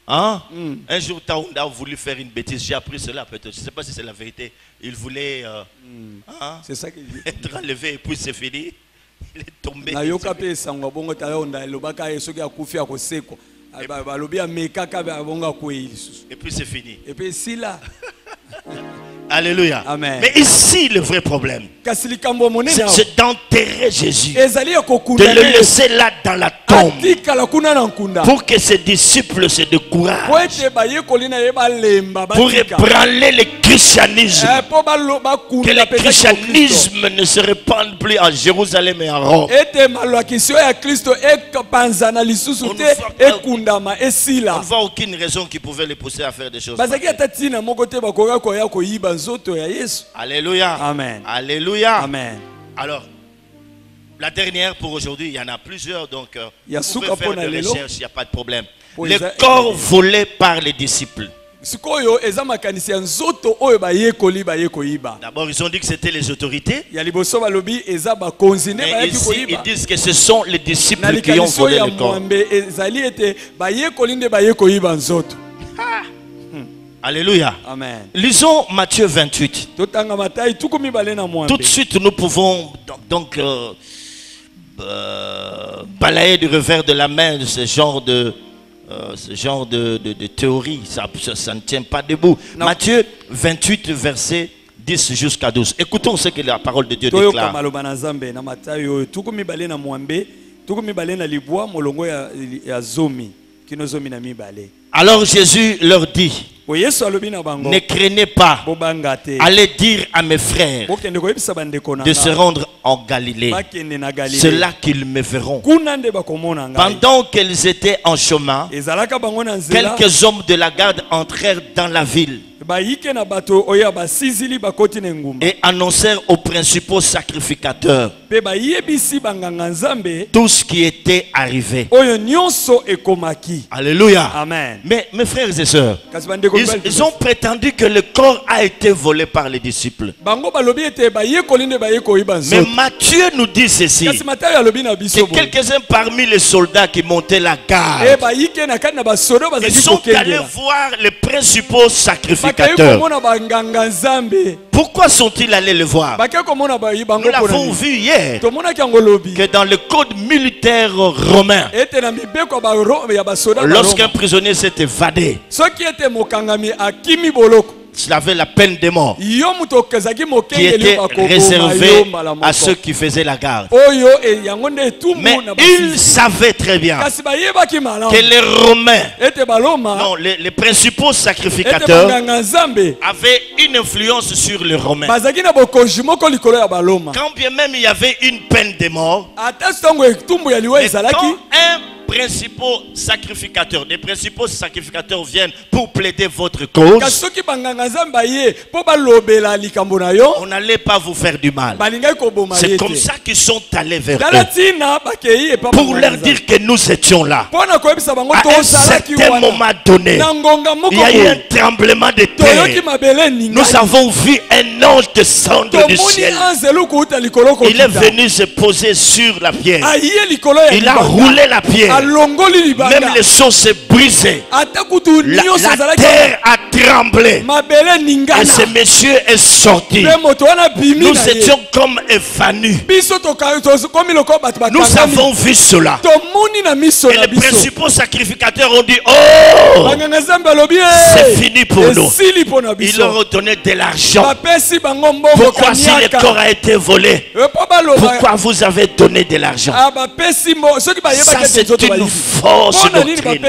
Hein? Un jour, Taounda a voulu faire une bêtise. J'ai appris cela peut-être. Je ne sais pas si c'est la vérité. Il voulait c'est ça qu'il dit. Être enlevé et puis c'est fini. Il est tombé. Et puis c'est fini. Et puis ici là. Alléluia. Amen. Mais ici le vrai problème, c'est d'enterrer Jésus, de le laisser là dans la tombe, pour que ses disciples se découragent, pour ébranler le christianisme, que le christianisme ne se répande plus en Jérusalem et en Rome. On ne voit aucune raison qui pouvait les pousser à faire des choses. Alléluia. Amen. Alléluia. Amen. Alors, la dernière pour aujourd'hui, il y en a plusieurs, donc vous pouvez faire des recherches, il n'y a pas de problème. Le corps volé par les disciples. D'abord, ils ont dit que c'était les autorités. Mais ici, ils disent que ce sont les disciples qui ont volé le corps. Alléluia. Amen. Lisons Matthieu 28. Tout de suite, nous pouvons donc balayer du revers de la main ce genre de théorie. Ça ne tient pas debout. Non. Matthieu 28, verset 10 jusqu'à 12. Écoutons ce que la parole de Dieu déclare. Alors Jésus leur dit, ne craignez pas, allez dire à mes frères de se rendre en Galilée. C'est là qu'ils me verront. Pendant qu'ils étaient en chemin, quelques hommes de la garde entrèrent dans la ville et annoncèrent aux principaux sacrificateurs tout ce qui était arrivé. Alléluia. Amen. Mais mes frères et sœurs, ils ont prétendu que le corps a été volé par les disciples. Mais Matthieu nous dit ceci, que quelques-uns parmi les soldats qui montaient la garde, ils sont allés voir les principaux sacrificateurs. Pourquoi sont-ils allés le voir? Nous l'avons vu hier, que dans le code militaire romain, lorsqu'un prisonnier s'est évadé, avait la peine de mort qui était réservée à ceux qui faisaient la garde. Mais ils savaient très bien que les Romains, non, les principaux sacrificateurs, avaient une influence sur les Romains. Quand bien même il y avait une peine de mort, et quand des principaux sacrificateurs viennent pour plaider votre cause, on n'allait pas vous faire du mal. C'est comme ça qu'ils sont allés vers eux pour leur dire que nous étions là. À un certain moment donné, il y a eu un tremblement de terre. Nous avons vu un ange descendre du ciel. Il est venu se poser sur la pierre. Il a roulé la pierre. Même les choses se brisaient. La terre a tremblé. Et ce monsieur est sorti. Nous étions comme évanouis. Nous avons vu cela. Et les principaux sacrificateurs ont dit, oh, c'est fini pour nous. Ils leur ont donné de l'argent. Pourquoi si le corps a été volé, pourquoi vous avez donné de l'argent? Ça c'est une fausse doctrine.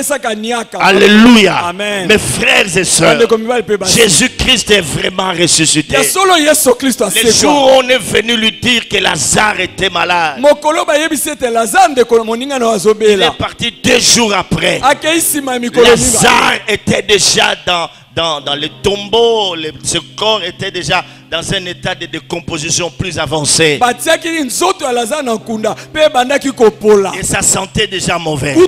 Alléluia. Amen. Mes frères et sœurs, Jésus-Christ est vraiment ressuscité. Le jour où on est venu lui dire que Lazare était malade, il est parti 2 jours après. Lazare était déjà dans le tombeau. Ce corps était déjà dans un état de décomposition plus avancé. Et ça sentait déjà mauvais. On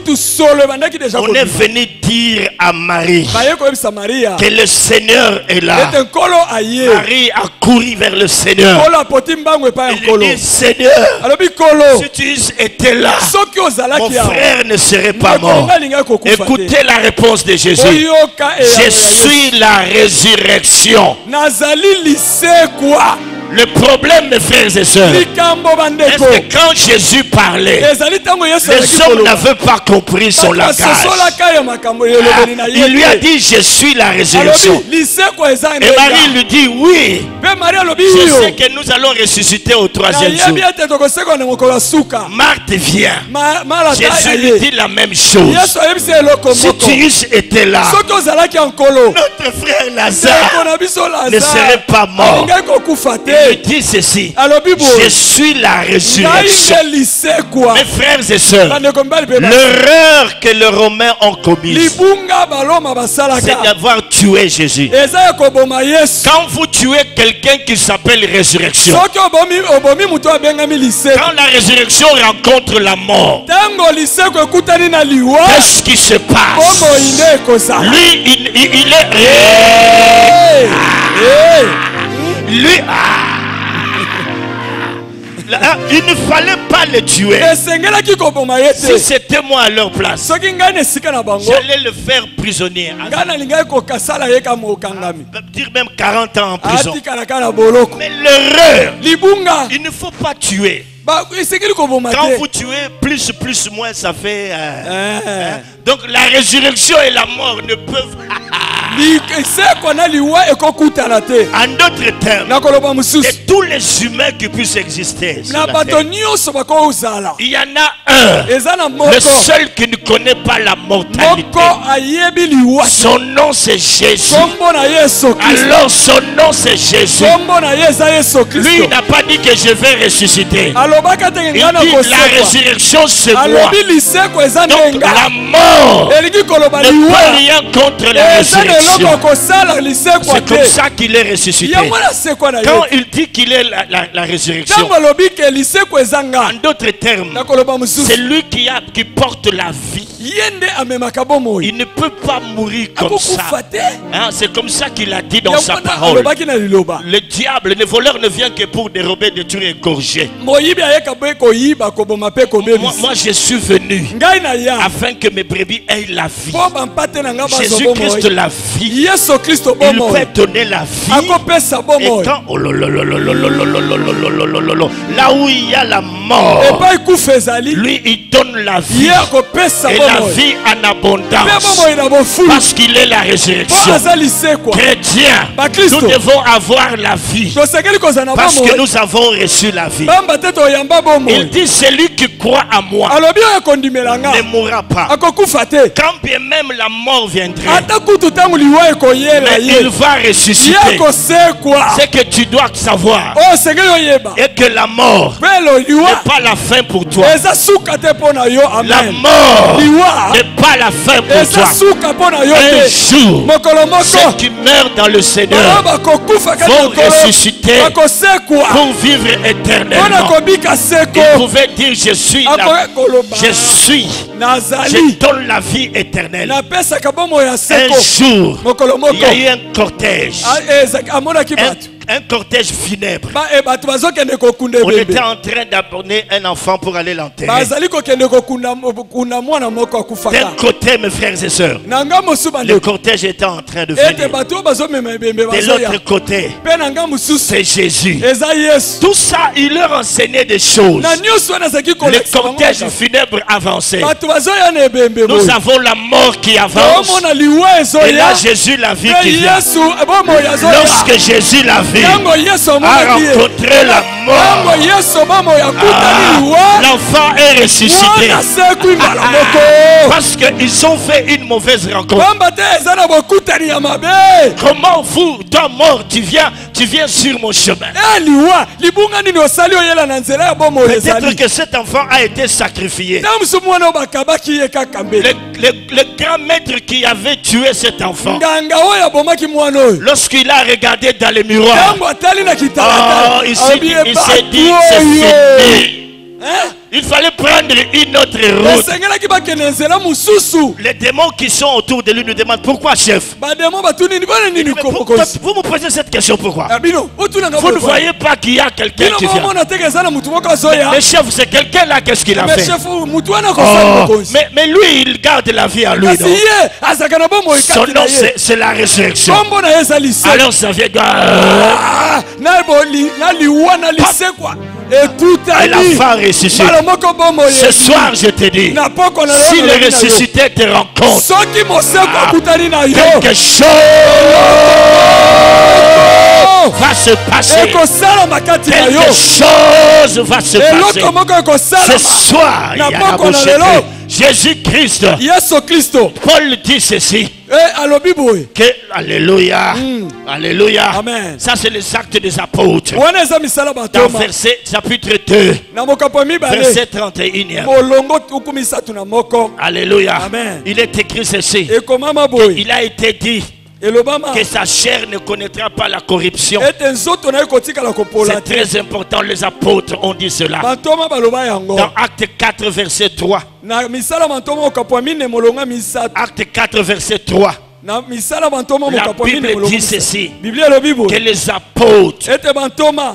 est venu dire à Marie que le Seigneur est là. Marie a couru vers le Seigneur. Elle dit, Seigneur, si tu étais là, mon frère ne serait pas mort. Écoutez la réponse de Jésus. Je suis la résurrection. Le problème, mes frères et sœurs, est que quand Jésus parlait, les hommes n'avaient pas compris son langage. Il lui a dit, je suis la résurrection. Et Marie lui dit, oui, je sais que nous allons ressusciter au 3e jour. Marthe vient. Jésus lui dit la même chose. Si tu eussent été là, notre frère Lazare ne serait pas mort. Il dit ceci, je suis la résurrection. Mes frères et sœurs, l'erreur que les Romains ont commise, c'est d'avoir tué Jésus. Quand vous tuez quelqu'un qui s'appelle résurrection, quand la résurrection rencontre la mort, qu'est-ce qui se passe? Lui, il est... Lui, il ne fallait pas le tuer. Si c'était moi à leur place, j'allais le faire prisonnier. Dire même 40 ans en prison. Mais l'erreur, il ne faut pas tuer. Quand vous tuez, plus, moins, ça fait... Donc la résurrection et la mort ne peuvent... En d'autres termes, de tous les humains qui puissent exister sur la terre, il y en a un, le seul qui ne connaît pas la mortalité. Son nom c'est Jésus. Alors son nom c'est Jésus. Lui il n'a pas dit que je vais ressusciter. Il dit la résurrection c'est moi. Donc la mort ne peut rien contre la résurrection. C'est comme ça qu'il est ressuscité. Quand il dit qu'il est la résurrection, en d'autres termes, c'est lui qui porte la vie. Il ne peut pas mourir comme ça. Hein, c'est comme ça qu'il a dit dans sa parole. Le diable, le voleur ne vient que pour dérober, détruire et égorger. Moi je suis venu afin que mes brebis aient la vie. Jésus-Christ la vie. vie. Il peut donner la vie. Et quand là où il y a la mort, lui il donne la vie. Et la vie en abondance. Parce qu'il est la résurrection. Chrétiens, nous devons avoir la vie. Parce que nous avons reçu la vie. Il dit celui qui croit à moi ne mourra pas. Quand bien même la mort viendrait, mais il va ressusciter. C'est que tu dois savoir. Et que la mort n'est pas la fin pour toi. La mort n'est pas la fin pour toi. Un jour, ceux qui meurent dans le Seigneur vont ressusciter pour vivre éternellement. Il pouvait dire je suis je donne la vie éternelle. Un jour, il y a eu un cortège. Un cortège funèbre. On était en train d'abonner un enfant pour aller l'enterrer. D'un côté, mes frères et sœurs, le cortège était en train de venir. De l'autre côté, c'est Jésus. Tout ça, il leur enseignait des choses. Le cortège funèbre avançait. Nous avons la mort qui avance. Et là, Jésus la vie qui vient. Lorsque Jésus la vie a rencontré la mort, l'enfant est ressuscité. Parce qu'ils ont fait une mauvaise rencontre. Comment vous, toi mort, tu viens sur mon chemin? Peut-être que cet enfant a été sacrifié. Le grand maître qui avait tué cet enfant, lorsqu'il a regardé dans le miroir, il s'est dit c'est fini. Il fallait prendre une autre route. Les démons qui sont autour de lui nous demandent pourquoi, chef? Vous me posez cette question pourquoi? Vous ne voyez pas qu'il y a quelqu'un qui vient? Mais chef, c'est quelqu'un là, qu'est-ce qu'il a fait? Mais lui, il garde la vie à lui. Son nom, c'est la résurrection. Alors ça vient. Elle a fait ressusciter. Ce soir, je te dis, si le ressuscité te rencontre, quelque chose va se passer. Quelque chose va se passer. Ce soir, il y a Jésus-Christ. Paul dit ceci. Que, alléluia. Alléluia. Amen. Ça, c'est les actes des apôtres. Dans verset chapitre 2, verset 31. Alléluia. Amen. Il est écrit ceci. Il a été dit que sa chair ne connaîtra pas la corruption. C'est très important, les apôtres ont dit cela. Dans Acte 4 verset 3. Acte 4 verset 3. La Bible dit ceci, que les apôtres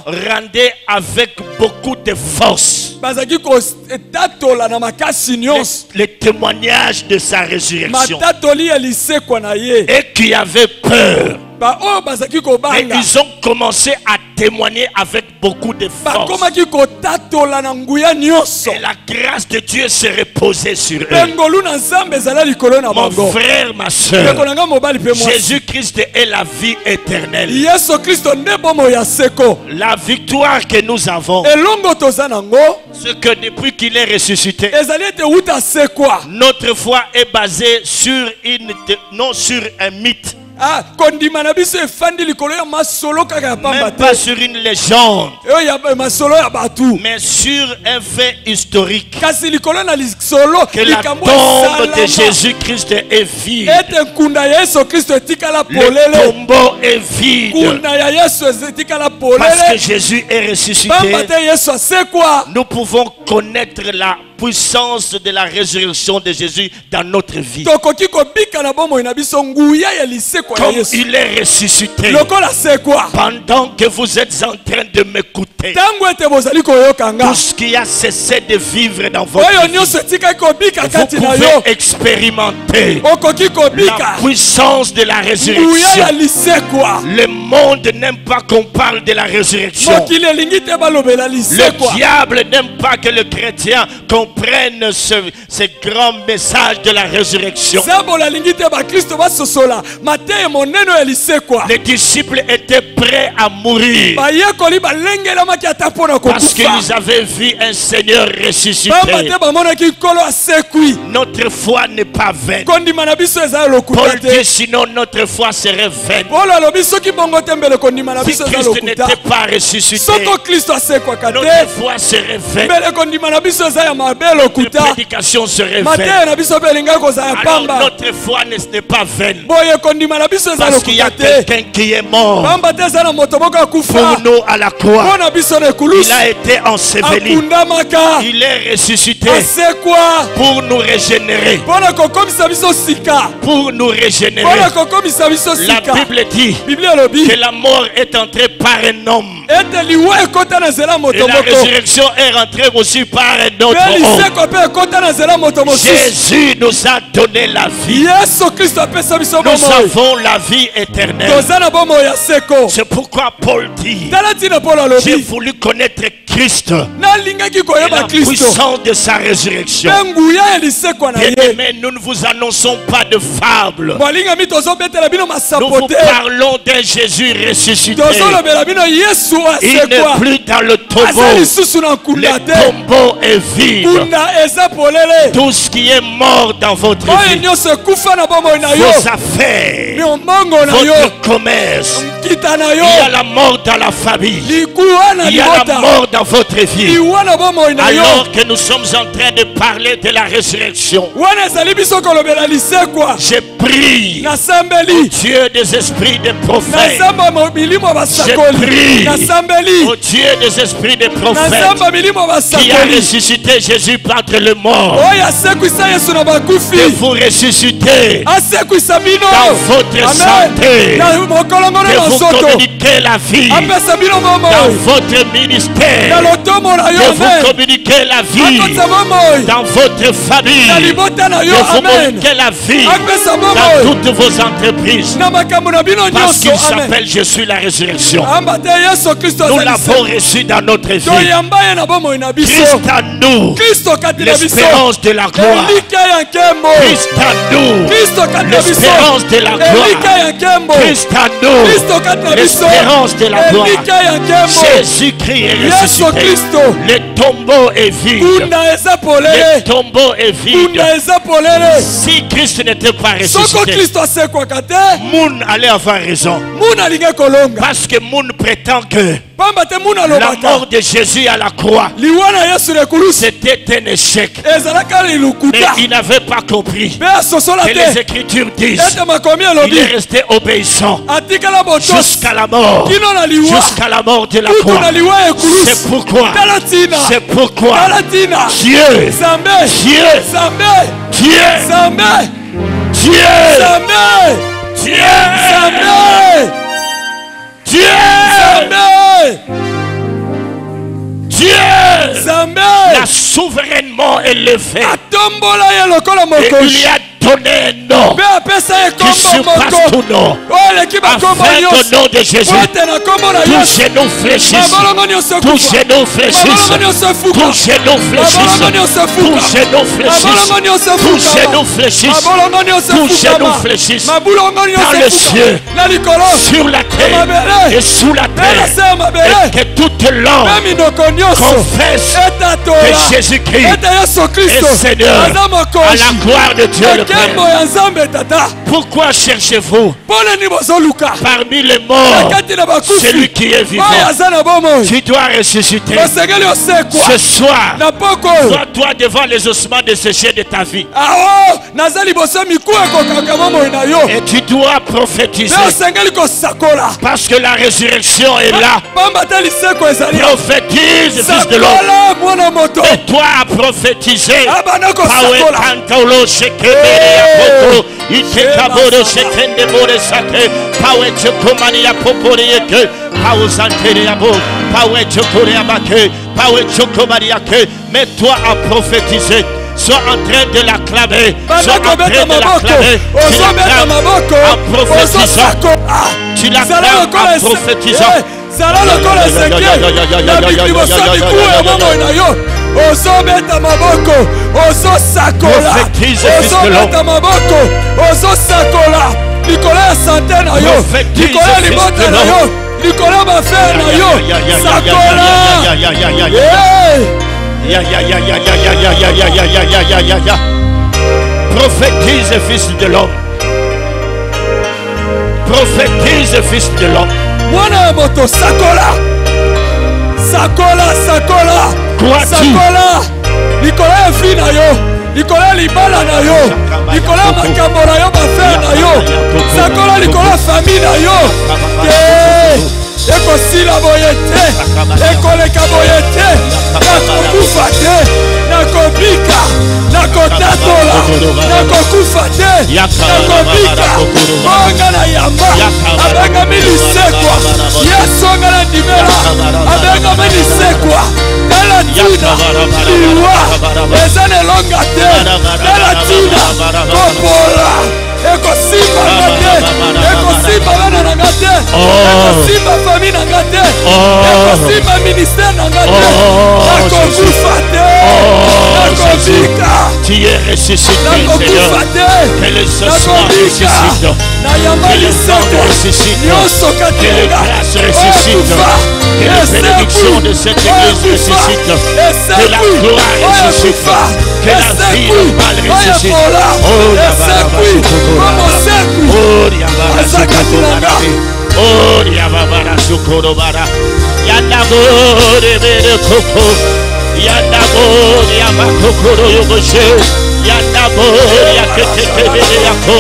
rendaient avec beaucoup de force les témoignages de sa résurrection, et qui avaient peur. Et ils ont commencé à témoigner avec beaucoup de force. Et la grâce de Dieu s'est reposée sur eux. Mon frère, ma soeur, Jésus-Christ est la vie éternelle. La victoire que nous avons, c'est que depuis qu'il est ressuscité, notre foi est basée sur non sur un mythe. Même pas sur une légende, mais sur un fait historique, que la tombe de Jésus-Christ est vide. Le tombeau est vide. Parce que Jésus est ressuscité, nous pouvons connaître la puissance de la résurrection de Jésus dans notre vie. Comme il est ressuscité. Pendant que vous êtes en train de m'écouter, tout ce qui a cessé de vivre dans votre vie, vous pouvez expérimenter la puissance de la résurrection. Le monde n'aime pas qu'on parle de la résurrection. Le diable n'aime pas que le chrétien comprenne ce grand message de la résurrection. Les disciples étaient prêts à mourir parce qu'ils avaient vu un Seigneur ressuscité. Notre foi n'est pas vaine. Paul dit sinon notre foi serait vaine. Si Christ n'était pas ressuscité, notre foi serait vaine. Notre prédication serait vaine. Alors notre foi n'est pas vaine. Parce qu'il y a quelqu'un qui est mort pour nous à la croix. Il a été enseveli. Il est ressuscité pour nous régénérer. Pour nous régénérer. La Bible dit que la mort est entrée par un homme. Et la résurrection est rentrée aussi par un autre homme. Jésus nous a donné la vie. Nous avons la vie éternelle. C'est pourquoi Paul dit: j'ai voulu connaître Christ et la puissance de sa résurrection. Bien-aimés, nous ne vous annonçons pas de fables. Nous vous parlons d'un Jésus ressuscité. Il n'est plus dans le tombeau. Le tombeau est vide. Tout ce qui est mort dans votre vie, vos affaires, votre commerce, il y a la mort dans la famille, il y a la mort dans votre vie. Alors que nous sommes en train de parler de la résurrection, j'ai prié au Dieu des esprits des prophètes. J'ai prié au Dieu des esprits des prophètes qui a ressuscité Jésus entre les morts, que vous ressuscitez dans votre santé, que vous communiquez la vie dans votre ministère, que vous communiquez la vie dans votre famille, que vous communiquez la vie dans toutes vos entreprises, parce qu'il s'appelle Je suis la résurrection. Nous l'avons reçu dans notre vie. Christ à nous, l'espérance de la gloire. Christ à nous, l'espérance de la gloire. Christ à nous, l'espérance de la gloire. Jésus-Christ est ressuscité. Le tombeau est vide. Le tombeau est vide. Si Christ n'était pas ressuscité, Moun allait avoir raison. Parce que Moun prétend que la mort de Jésus à la croix, c'était un échec. Mais il n'avait pas compris que les Écritures disent il est resté obéissant jusqu'à la mort. Jusqu'à la mort de la croix. C'est pourquoi Dieu l'a souverainement élevé. Et il y a donné un nom qui surpasse tout nom, afin qu'au nom de Jésus, tous genou fléchissent, tous genou fléchissent, tous genou fléchissent, tous genou fléchissent, tous genou fléchissent, tous genou fléchissent, dans le ciel, sur la terre et sous la terre, et que toute langue confesse que Jésus-Christ est Seigneur, à la gloire de Dieu le Père. Pourquoi cherchez-vous parmi les morts celui qui est vivant? Tu dois ressusciter ce soir. Toi devant les ossements desséchés de ta vie, et tu dois prophétiser, parce que la résurrection est là. Prophétise, fils de l'homme. Et toi à prophétiser. Pawe kantaulo shekebere ya poto. Ite kaboro shekende more sake. Pawe chokomani ya popore yeke. Pawe santere ya bo. Pawe chokore ya bake. Pawe chokomani yake. Mets-toi à prophétiser. Sois en train de l'acclamer. Sois en train de l'acclamer. Tu l'acclames en prophétisant. Tu l'acclames en prophétisant. Zala lokola seke na liboso biku ya mama na yo ozobeta maboko ozosakola ozobeta maboko ozosakola likolo ya sante na yo likolo ya libota na yo likolo ya bafere na yo sakola prophétise fils de l'homme. Prophétise fils de l'homme. Mwana moto sakola sakola sakola sakola likolo ya fi na yo likolo ya libala na yo likolo ya makambo na yo bafere na yo sakola likolo ya fami na yo ekosila boye te ekoleka boye te nakokufa te nakobika nakotatola nakokufa te nakobika bonga na yamba abengami lisekwa yesu nga na ndimela abengami lisekwa tala ntina liwa eza nelonga te tala ntina kopola ekosimba nga te ekosimba bana na nga te ekosimba fami na nga te ekosimba ministère na nga te nakokufa te nakobika nakokufa te nakobika nayamba liseko nyonso katenga oyakufa esekwi oyakufa esekwi oyapola esekwi omosekwi azakatinanga Babara Sukoro Bara Yandabore Bere Koko Yandabore Yamakokoro Yogoshe Yandabore Yakete Bere Yako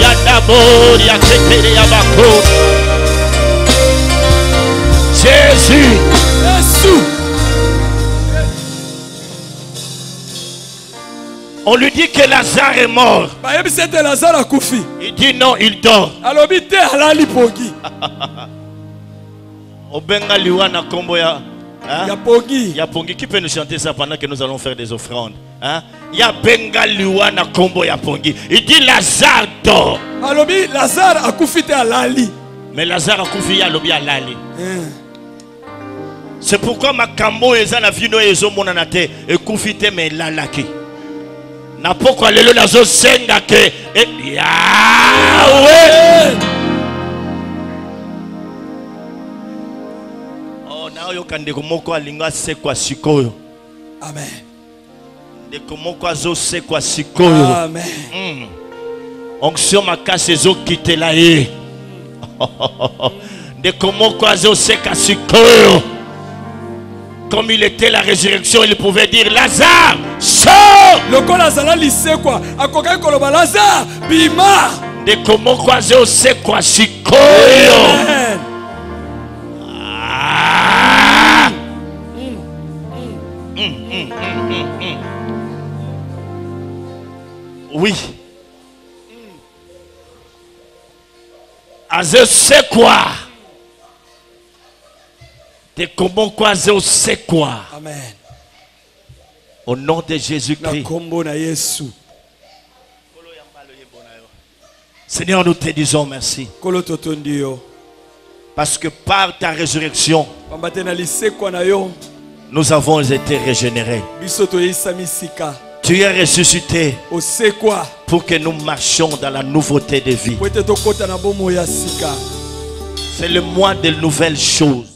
Yandabore Yakete Yabako Jésus. On lui dit que Lazare est mort. Il dit non, il dort. Obenga liwana kombo ya Pongi. Qui peut nous chanter ça pendant que nous allons faire des offrandes? Ya benga liwana kombo ya Pongi. Il dit Lazare dort. Lazare a kufite alali. Mais Lazare a kufi ya lobi alali. C'est pourquoi ma kambo eza na vino ezo monana te e kufite me lalaki. Na poko lelo nazo senga ke Yahweh. Oh na oyo kandeko moko alinga sekwa sikoyo. Amen. Ndeko moko azo sekwa sikoyo. Amen. Onction makasi ezo kitela ye. Ndeko moko azo sekwa sikoyo. Comme il était la résurrection, il pouvait dire Lazare, sors! Le col Lazare lycée quoi? À quoi koloba Lazare, bima. De comment quoi c'est quoi sikoyo? Oui. Aze c'est quoi? De comment quoi c'est quoi? Amen. Au nom de Jésus-Christ. Seigneur, nous te disons merci. Parce que par ta résurrection, nous avons été régénérés. Tu es ressuscité pour que nous marchions dans la nouveauté de vie. C'est le mois de nouvelles choses.